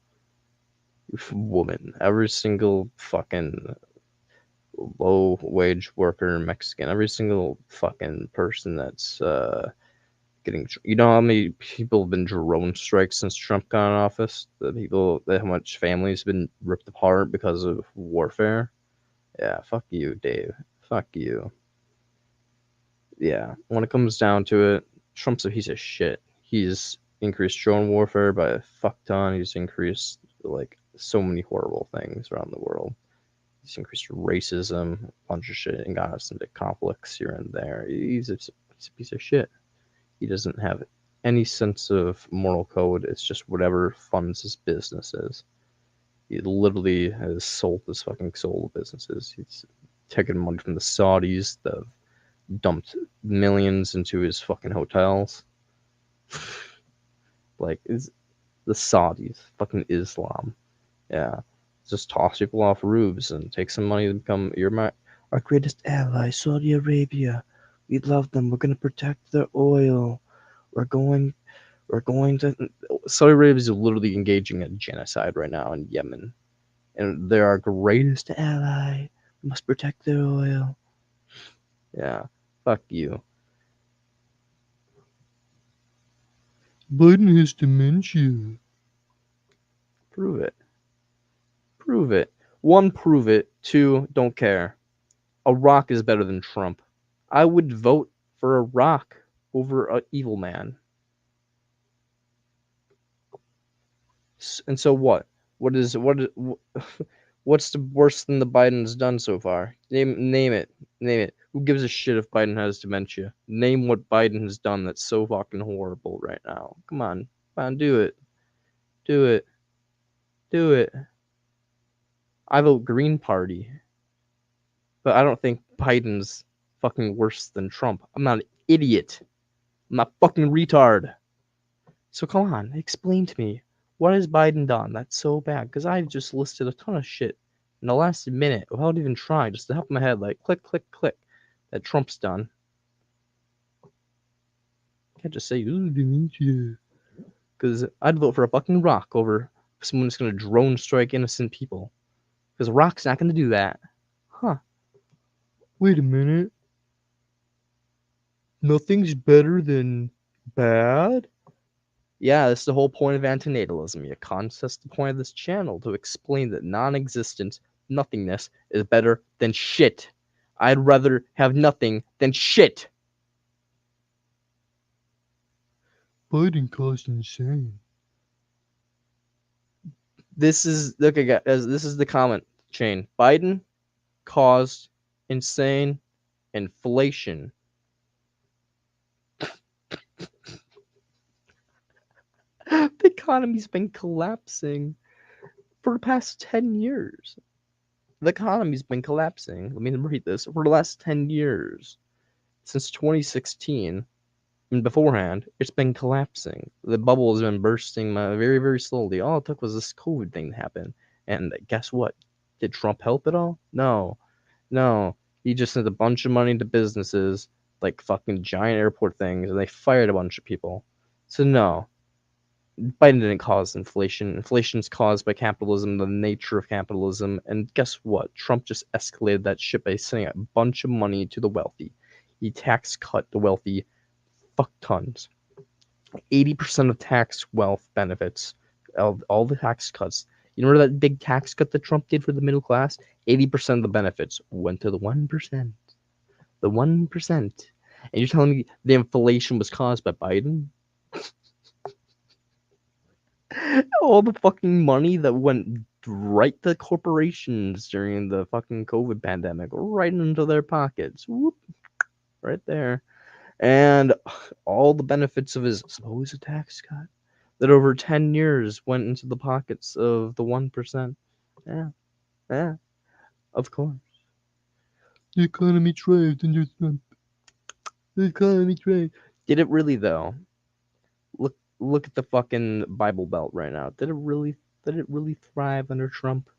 woman, every single fucking low wage worker Mexican, every single fucking person that's getting. You know how many people have been drone strikes since Trump got in office? How much families have been ripped apart because of warfare? Yeah, fuck you, Dave. Fuck you. Yeah, when it comes down to it, Trump's a piece of shit. He's increased drone warfare by a fuck ton. He's increased like so many horrible things around the world. He's increased racism, a bunch of shit, and got us into conflicts here and there. He's a piece of shit. He doesn't have any sense of moral code. It's just whatever funds his businesses. He literally has sold his fucking soul to businesses. He's taken money from the Saudis, dumped millions into his fucking hotels. Like, is the Saudis, fucking Islam. Yeah. Just toss people off roofs and take some money to become our greatest ally, Saudi Arabia. We love them. We're gonna protect their oil. We're going to. Saudi Arabia is literally engaging in genocide right now in Yemen, and they're our greatest ally. We must protect their oil. Yeah, fuck you. Biden has dementia. Prove it. Prove it. 1, prove it. 2, don't care. A rock is better than Trump. I would vote for a rock over an evil man. And so what? What's the worst thing the Biden's done so far? Name it. Name it. Who gives a shit if Biden has dementia? Name what Biden has done that's so fucking horrible right now. Come on, do it. Do it. Do it. I vote Green Party. But I don't think Biden's fucking worse than Trump. I'm not an idiot. I'm not fucking retard. So come on, explain to me. What has Biden done that's so bad? Because I've just listed a ton of shit in the last minute without even trying, just to help my head, like click, click, click, that Trump's done. Can't just say, ooh, dementia. Because I'd vote for a fucking rock over someone that's going to drone strike innocent people. Because a rock's not going to do that. Huh. Wait a minute. Nothing's better than bad? Yeah, that's the whole point of antinatalism, you cons. That's the point of this channel, to explain that non-existence, nothingness, is better than shit. I'd rather have nothing than shit. Biden caused insane. This is, okay, guys, this is the comment chain. Biden caused insane inflation. The economy's been collapsing for the past 10 years. The economy's been collapsing. Let me repeat this. For the last 10 years, since 2016, And beforehand, it's been collapsing. The bubble has been bursting very, very slowly. All it took was this COVID thing to happen. And guess what? Did Trump help at all? No. No. He just sent a bunch of money to businesses, like fucking giant airport things, and they fired a bunch of people. So no. Biden didn't cause inflation. Inflation's caused by capitalism, the nature of capitalism. And guess what? Trump just escalated that shit by sending a bunch of money to the wealthy. He tax cut the wealthy fuck tons. 80% of tax wealth benefits, all the tax cuts. You know that big tax cut that Trump did for the middle class? 80% of the benefits went to the 1%. The 1%. And you're telling me the inflation was caused by Biden? All the fucking money that went right to corporations during the fucking COVID pandemic, right into their pockets. Whoop, right there. And all the benefits of his supposed tax cut that over 10 years went into the pockets of the 1%. Yeah, yeah, of course. The economy thrived under Trump. The economy thrived. Did it really, though? Look at the fucking Bible Belt right now. Did it really thrive under Trump?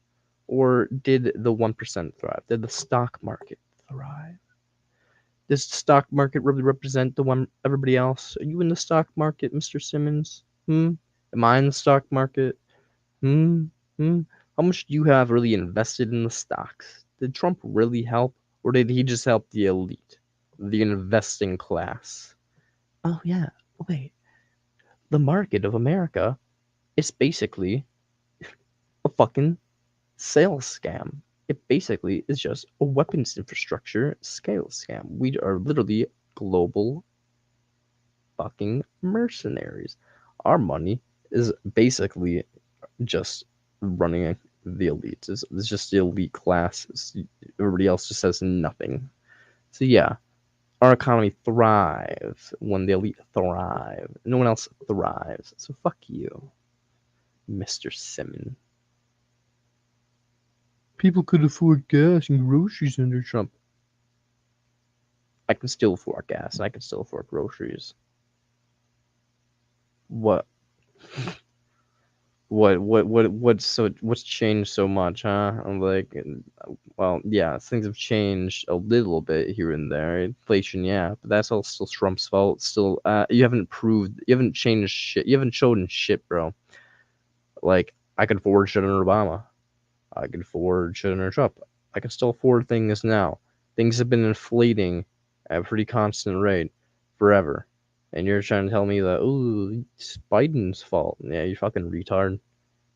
Or did the 1% thrive? Did the stock market thrive? Does the stock market really represent the one everybody else? Are you in the stock market, Mr. Simmons? Am I in the stock market? How much do you have really invested in the stocks? Did Trump really help? Or did he just help the elite? The investing class? Oh yeah, wait. The market of America is basically a fucking sales scam. It basically is just a weapons infrastructure scale scam. We are literally global fucking mercenaries. Our money is basically just running the elites. It's just the elite class. Everybody else just says nothing. So yeah, our economy thrives when the elite thrive. No one else thrives. So fuck you, Mr. Simmons. People could afford gas and groceries under Trump. I can still afford gas and I can still afford groceries. What? What's changed so much, huh? I'm like, well, yeah, things have changed a little bit here and there. Inflation, yeah, but that's all still Trump's fault. Still, you haven't changed shit. You haven't shown shit, bro. Like, I could afford shit under Obama. I could afford shit under Trump. I can still afford things now. Things have been inflating at a pretty constant rate forever. And you're trying to tell me that, ooh, it's Biden's fault. Yeah, you fucking retard.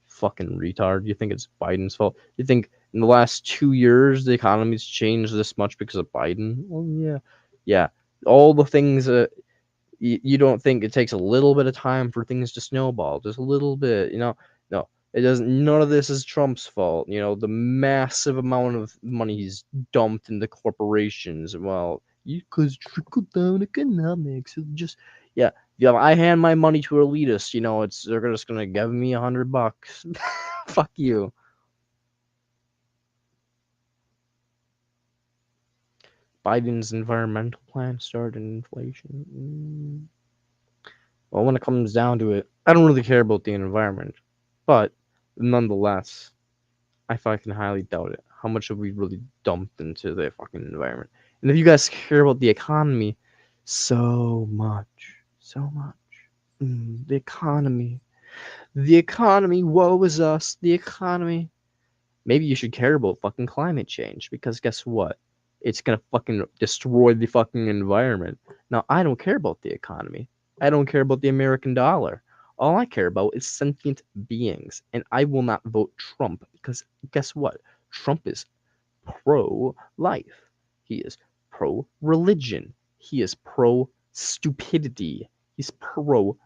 Fucking retard. You think it's Biden's fault? You think in the last 2 years the economy's changed this much because of Biden? Well, yeah. Yeah. All the things that you don't think it takes a little bit of time for things to snowball, just a little bit, no, it doesn't. None of this is Trump's fault. The massive amount of money he's dumped into corporations. Well, because trickle down economics. Just yeah. I hand my money to elitists. They're just gonna give me $100. Fuck you. Biden's environmental plan started inflation. Well, when it comes down to it, I don't really care about the environment, but nonetheless, I fucking highly doubt it. How much have we really dumped into the fucking environment? And if you guys care about the economy, so much. The economy. Woe is us. The economy. Maybe you should care about fucking climate change because guess what? It's gonna fucking destroy the fucking environment. Now, I don't care about the economy. I don't care about the American dollar. All I care about is sentient beings, and I will not vote Trump because guess what? Trump is pro-life. He is pro-religion. He is pro-stupidity. He's pro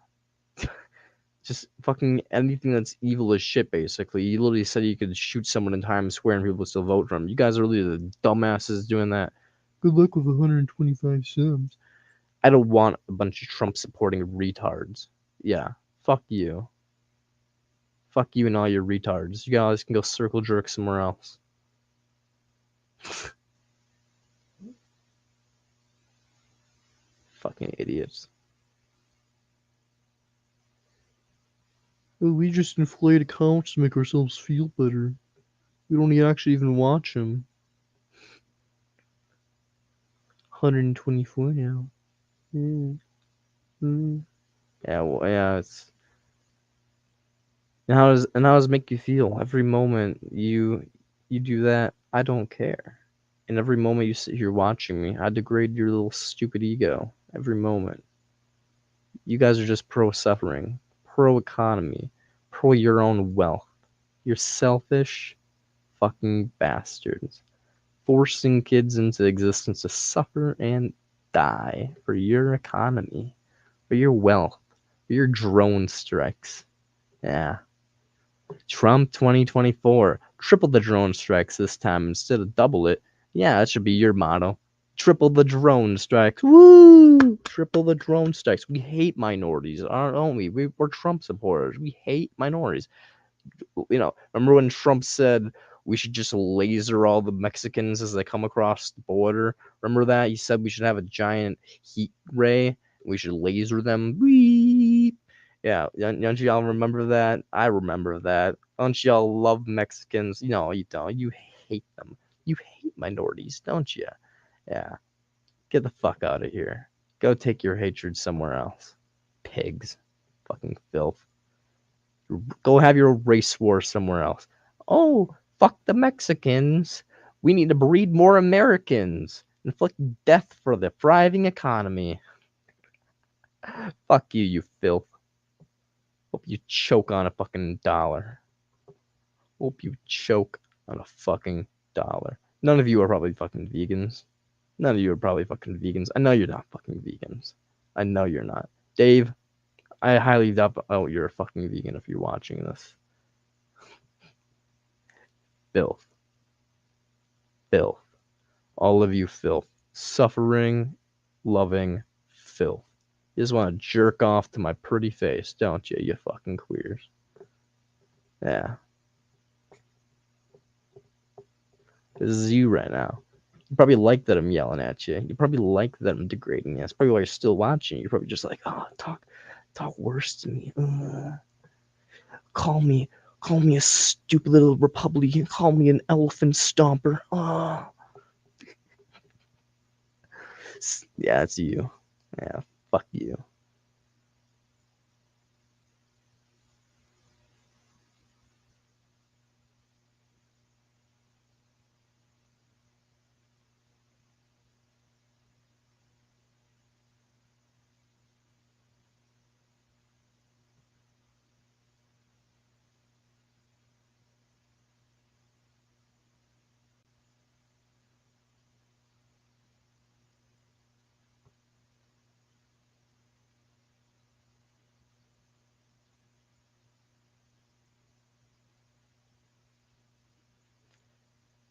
just fucking anything that's evil as shit, basically. He literally said you could shoot someone in Times Square and people would still vote for him. You guys are really the dumbasses doing that. Good luck with 125 subs. I don't want a bunch of Trump-supporting retards. Yeah, fuck you. Fuck you and all your retards. You guys can go circle jerk somewhere else. Fucking idiots. Oh, we just inflate accounts to make ourselves feel better. We don't actually even watch them. 124 now. Yeah, well, yeah, it's... And how does it make you feel? Every moment you do that, I don't care. And every moment you sit here watching me, I degrade your little stupid ego. Every moment. You guys are just pro-suffering, pro-economy, pro-your own wealth. You're selfish fucking bastards. Forcing kids into existence to suffer and die for your economy, for your wealth, for your drone strikes. Yeah. Trump 2024. Triple the drone strikes this time instead of double it. Yeah, that should be your motto. Triple the drone strikes. Woo! Triple the drone strikes. We hate minorities, aren't we? We're Trump supporters. We hate minorities. Remember when Trump said we should just laser all the Mexicans as they come across the border? Remember that? He said we should have a giant heat ray. We should laser them. Whee! Yeah, don't y'all remember that? I remember that. Don't y'all love Mexicans? No, you don't. You hate them. You hate minorities, don't you? Yeah. Get the fuck out of here. Go take your hatred somewhere else. Pigs. Fucking filth. Go have your race war somewhere else. Oh, fuck the Mexicans. We need to breed more Americans. Inflict death for the thriving economy. Fuck you, you filth. Hope you choke on a fucking dollar. Hope you choke on a fucking dollar. None of you are probably fucking vegans. None of you are probably fucking vegans. I know you're not fucking vegans. I know you're not. Dave, I highly doubt you're a fucking vegan if you're watching this. Filth. Filth. All of you filth. Suffering, loving filth. You just want to jerk off to my pretty face, don't you, you fucking queers? Yeah. This is you right now. You probably like that I'm yelling at you. You probably like that I'm degrading you. That's probably why you're still watching. You're probably just like, oh, talk worse to me. Call me a stupid little Republican. Call me an elephant stomper. Oh. Yeah, it's you. Yeah, fuck you.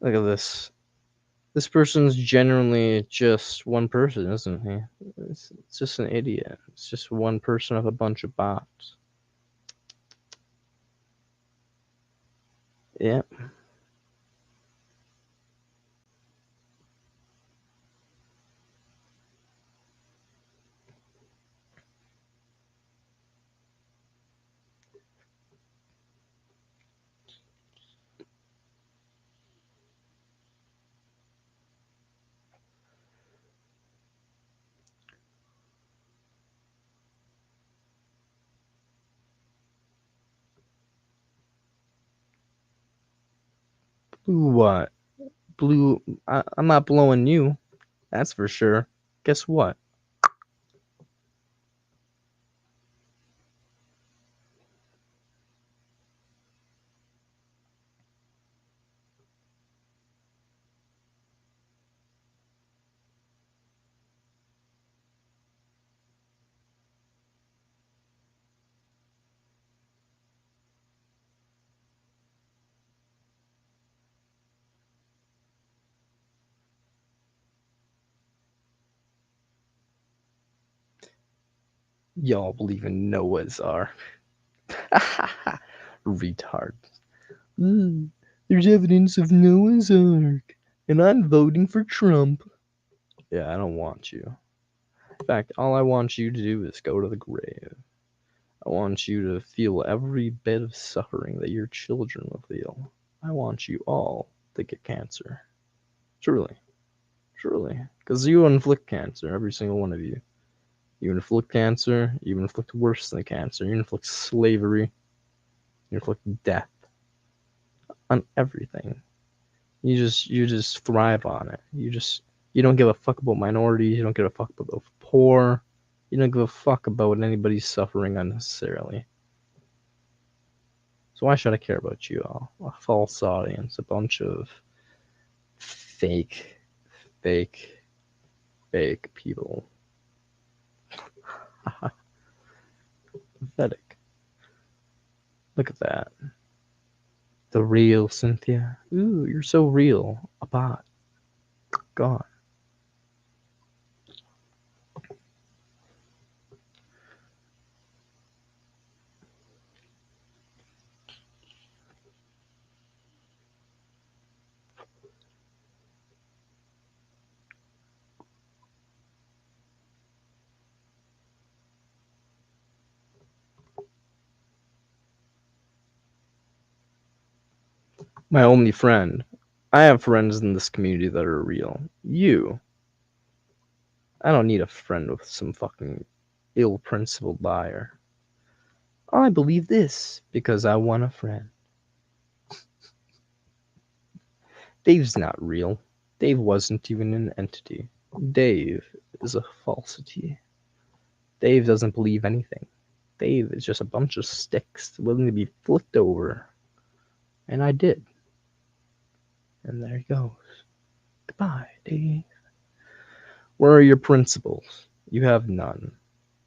Look at this. This person's genuinely just one person, isn't he? It's just an idiot. It's just one person of a bunch of bots. Yep. Blue what? Blue. I'm not blowing you. That's for sure. Guess what? Y'all believe in Noah's Ark. Retards. There's evidence of Noah's Ark, and I'm voting for Trump. Yeah, I don't want you. In fact, all I want you to do is go to the grave. I want you to feel every bit of suffering that your children will feel. I want you all to get cancer. Truly. Truly. Because you inflict cancer, every single one of you. You inflict cancer, you inflict worse than cancer, you inflict slavery, you inflict death on everything. You just thrive on it. You don't give a fuck about minorities, you don't give a fuck about the poor, you don't give a fuck about anybody suffering unnecessarily. So why should I care about you all? A false audience, a bunch of fake, fake, fake people. Pathetic. Look at that. The real Cynthia. Ooh, you're so real. A bot. Gone. My only friend. I have friends in this community that are real. You. I don't need a friend with some fucking ill-principled liar. I believe this because I want a friend. Dave's not real. Dave wasn't even an entity. Dave is a falsity. Dave doesn't believe anything. Dave is just a bunch of sticks willing to be flipped over. And I did. And there he goes. Goodbye, Dave. Where are your principles? You have none.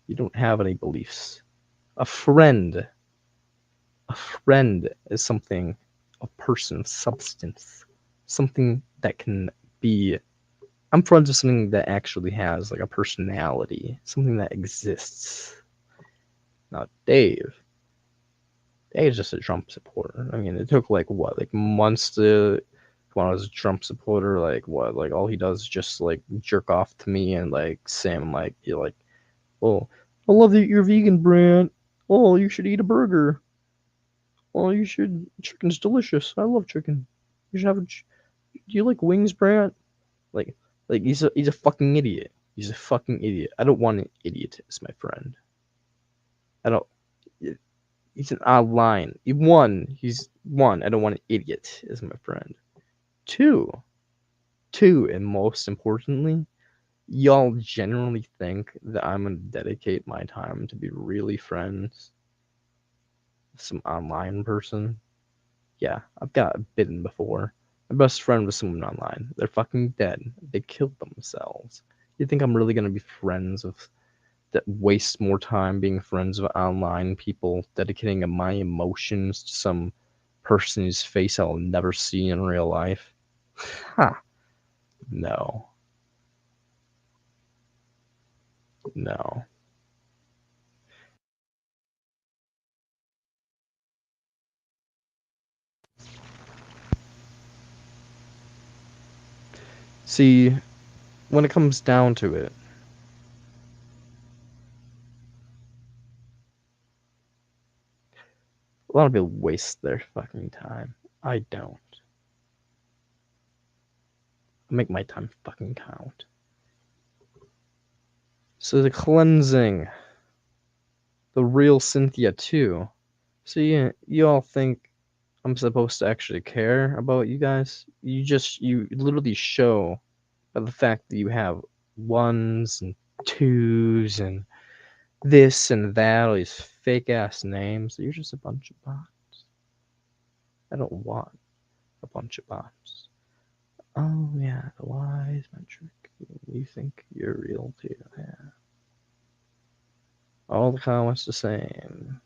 You don't have any beliefs. A friend is something, a person of substance. Something that can be. I'm friends with something that actually has like a personality. Something that exists. Not Dave. Dave's just a Trump supporter. I mean, it took like months to come out as a Trump supporter. Like all he does is just like jerk off to me and like Sam like you're like, oh, I love that you're vegan, Brant. Oh, you should eat a burger. Oh, you should. Chicken's delicious. I love chicken. You should have. Do you like wings, Brant? Like he's a fucking idiot. He's a fucking idiot. I don't want an idiot as my friend. I don't. He's an odd line. He's one. I don't want an idiot as my friend. Two, and most importantly, y'all generally think that I'm gonna dedicate my time to be really friends with some online person. Yeah, I've got bitten before. My best friend was someone online. They're fucking dead. They killed themselves. You think I'm really gonna be friends with that waste more time being friends with online people, dedicating my emotions to some person whose face I'll never see in real life? Ha! No. No. See, when it comes down to it, a lot of people waste their fucking time. I don't. I make my time fucking count. So the cleansing. The real Cynthia too. So you all think I'm supposed to actually care about you guys? You literally show by the fact that you have ones and twos and this and that, all these fake ass names. You're just a bunch of bots. I don't want a bunch of bots. Oh yeah, the wise metric. You think you're real too, yeah. All the comments the same.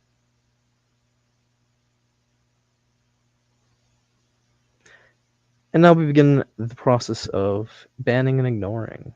And now we begin the process of banning and ignoring.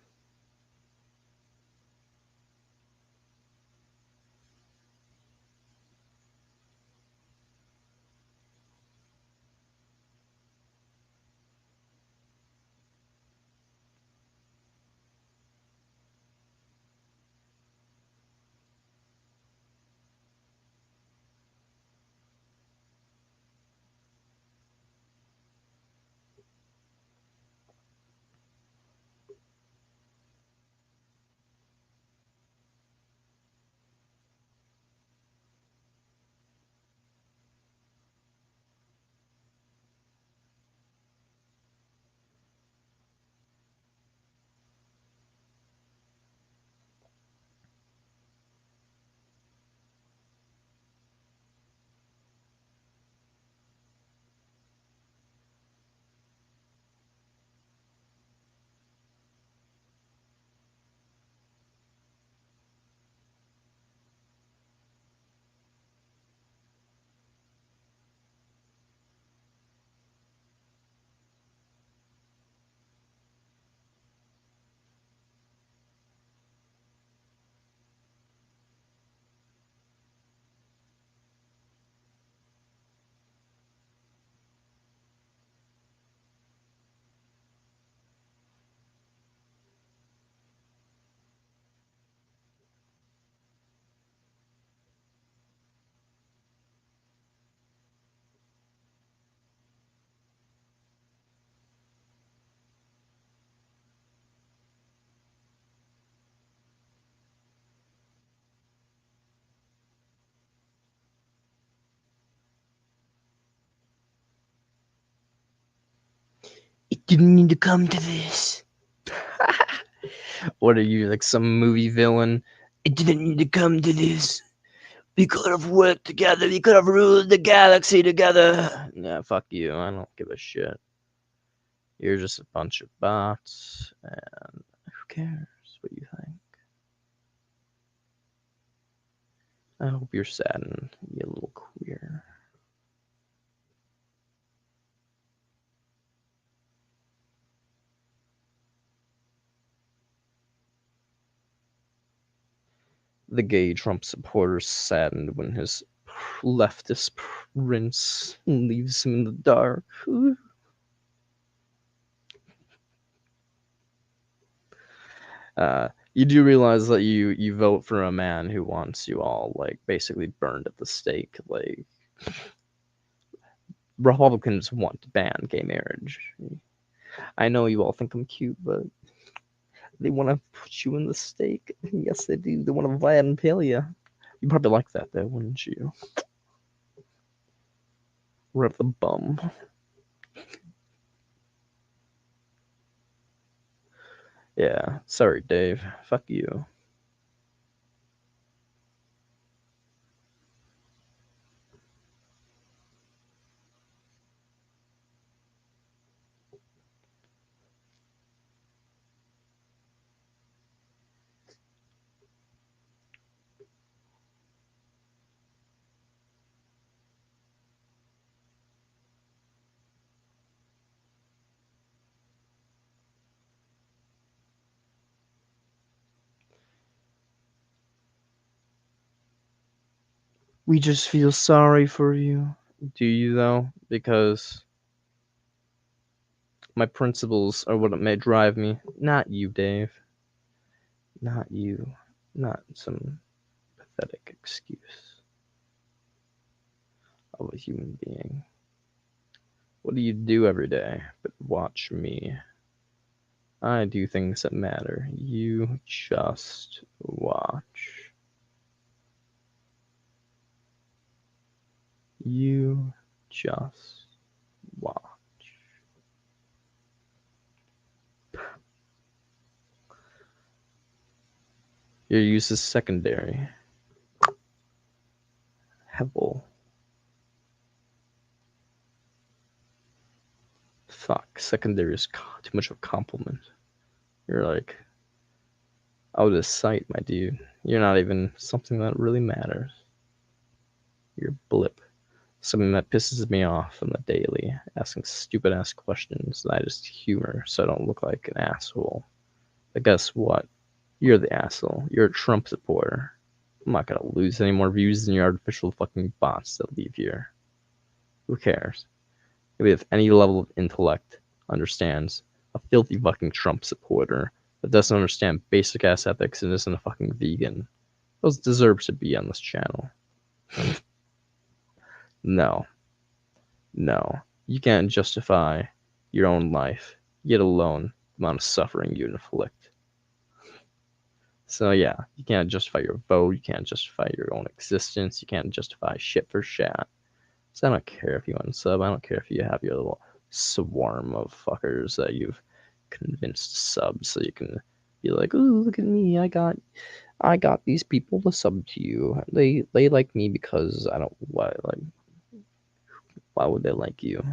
didn't need to come to this. What are you, like some movie villain? It didn't need to come to this. We could have worked together. We could have ruled the galaxy together. Nah, fuck you. I don't give a shit. You're just a bunch of bots, and who cares what you think? I hope you're sad and you're a little queer. The gay Trump supporter saddened when his leftist prince leaves him in the dark. You do realize that you vote for a man who wants you all like basically burned at the stake. Like Republicans want to ban gay marriage. I know you all think I'm cute, but they want to put you in the stake. Yes, they do. They want to Vlad and Impale you. You'd probably like that, though, wouldn't you? Rip the bum. Yeah, sorry, Dave. Fuck you. We just feel sorry for you. Do you, though? Because my principles are what may drive me. Not you, Dave. Not you. Not some pathetic excuse of a human being. What do you do every day but watch me? I do things that matter. You just watch. You just watch. Your use is secondary. Hebel. Fuck, secondary is too much of a compliment. You're like out of sight, my dude. You're not even something that really matters. You're a blip. Something that pisses me off on the daily, asking stupid ass questions that I just humor so I don't look like an asshole. But guess what? You're the asshole. You're a Trump supporter. I'm not gonna lose any more views than your artificial fucking bots that leave here. Who cares? Maybe if any level of intellect understands a filthy fucking Trump supporter that doesn't understand basic ass ethics and isn't a fucking vegan, those deserve to be on this channel. No. No. You can't justify your own life, yet alone the amount of suffering you inflict. So yeah, you can't justify your vote, you can't justify your own existence, you can't justify shit for shat. So I don't care if you unsub, I don't care if you have your little swarm of fuckers that you've convinced to sub so you can be like, ooh, look at me, I got these people to sub to you. They like me because I don't why would they like you?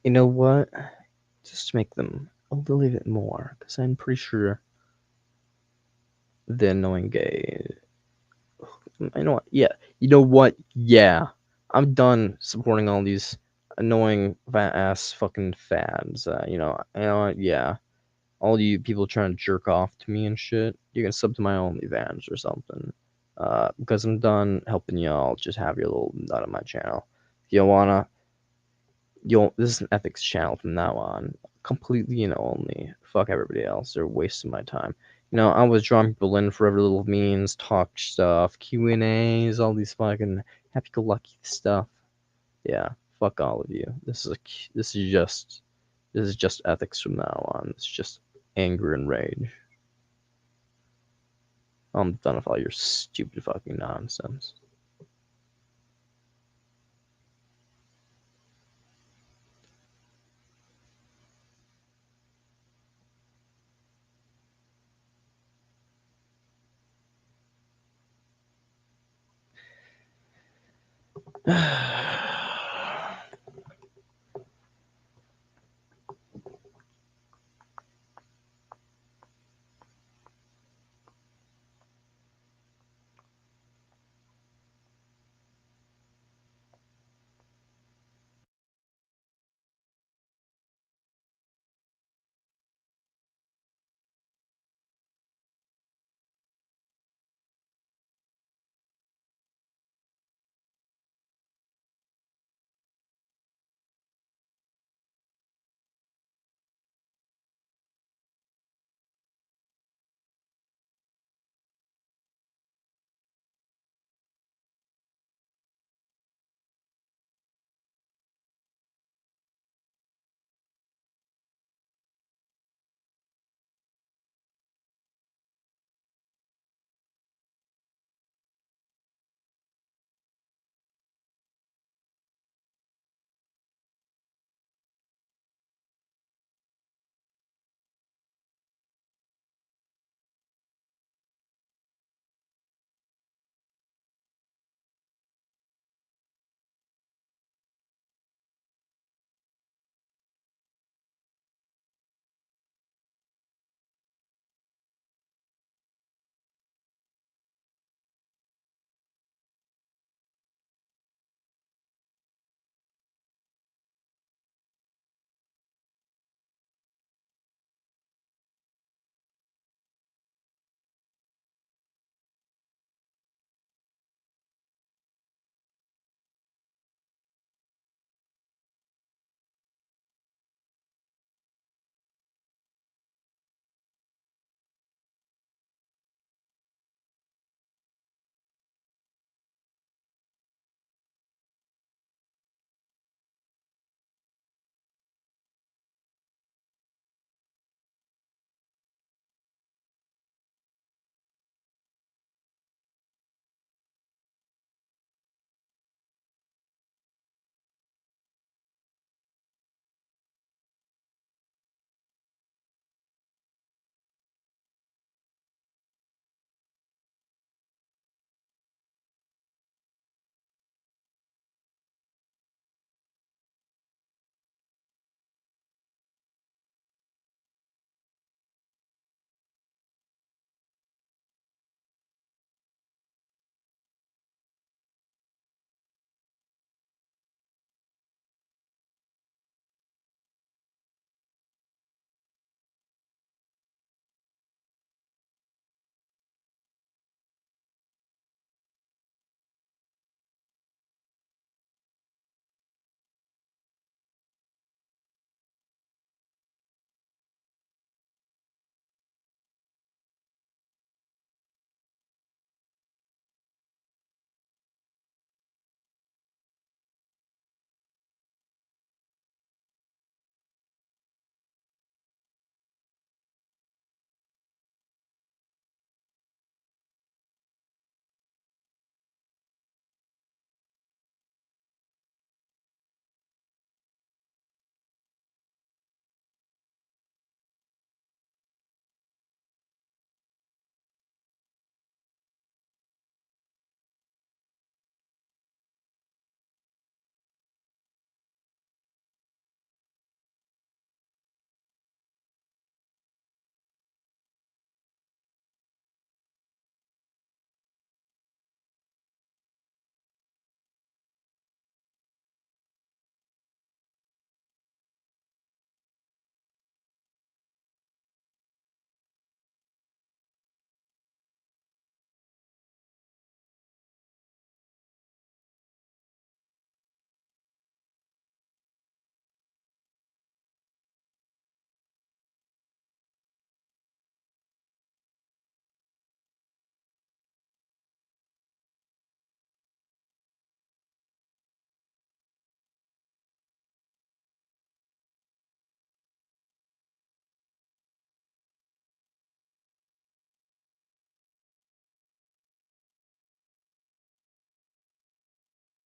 You know what? Just to make them a little bit more, because I'm pretty sure the annoying gay. You know what? Yeah. You know what? Yeah. I'm done supporting all these annoying fat ass fucking fads. You know what? Yeah. All you people trying to jerk off to me and shit, you can sub to my OnlyFans or something. Because I'm done helping y'all just have your little nut on my channel. If you wanna, this is an ethics channel from now on. Completely, only. Fuck everybody else. They're wasting my time. I was drawing people in for every little means, talk stuff, Q&As, all these fucking happy-go-lucky stuff. Yeah, fuck all of you. This is just ethics from now on. It's just anger and rage. I'm done with all your stupid fucking nonsense.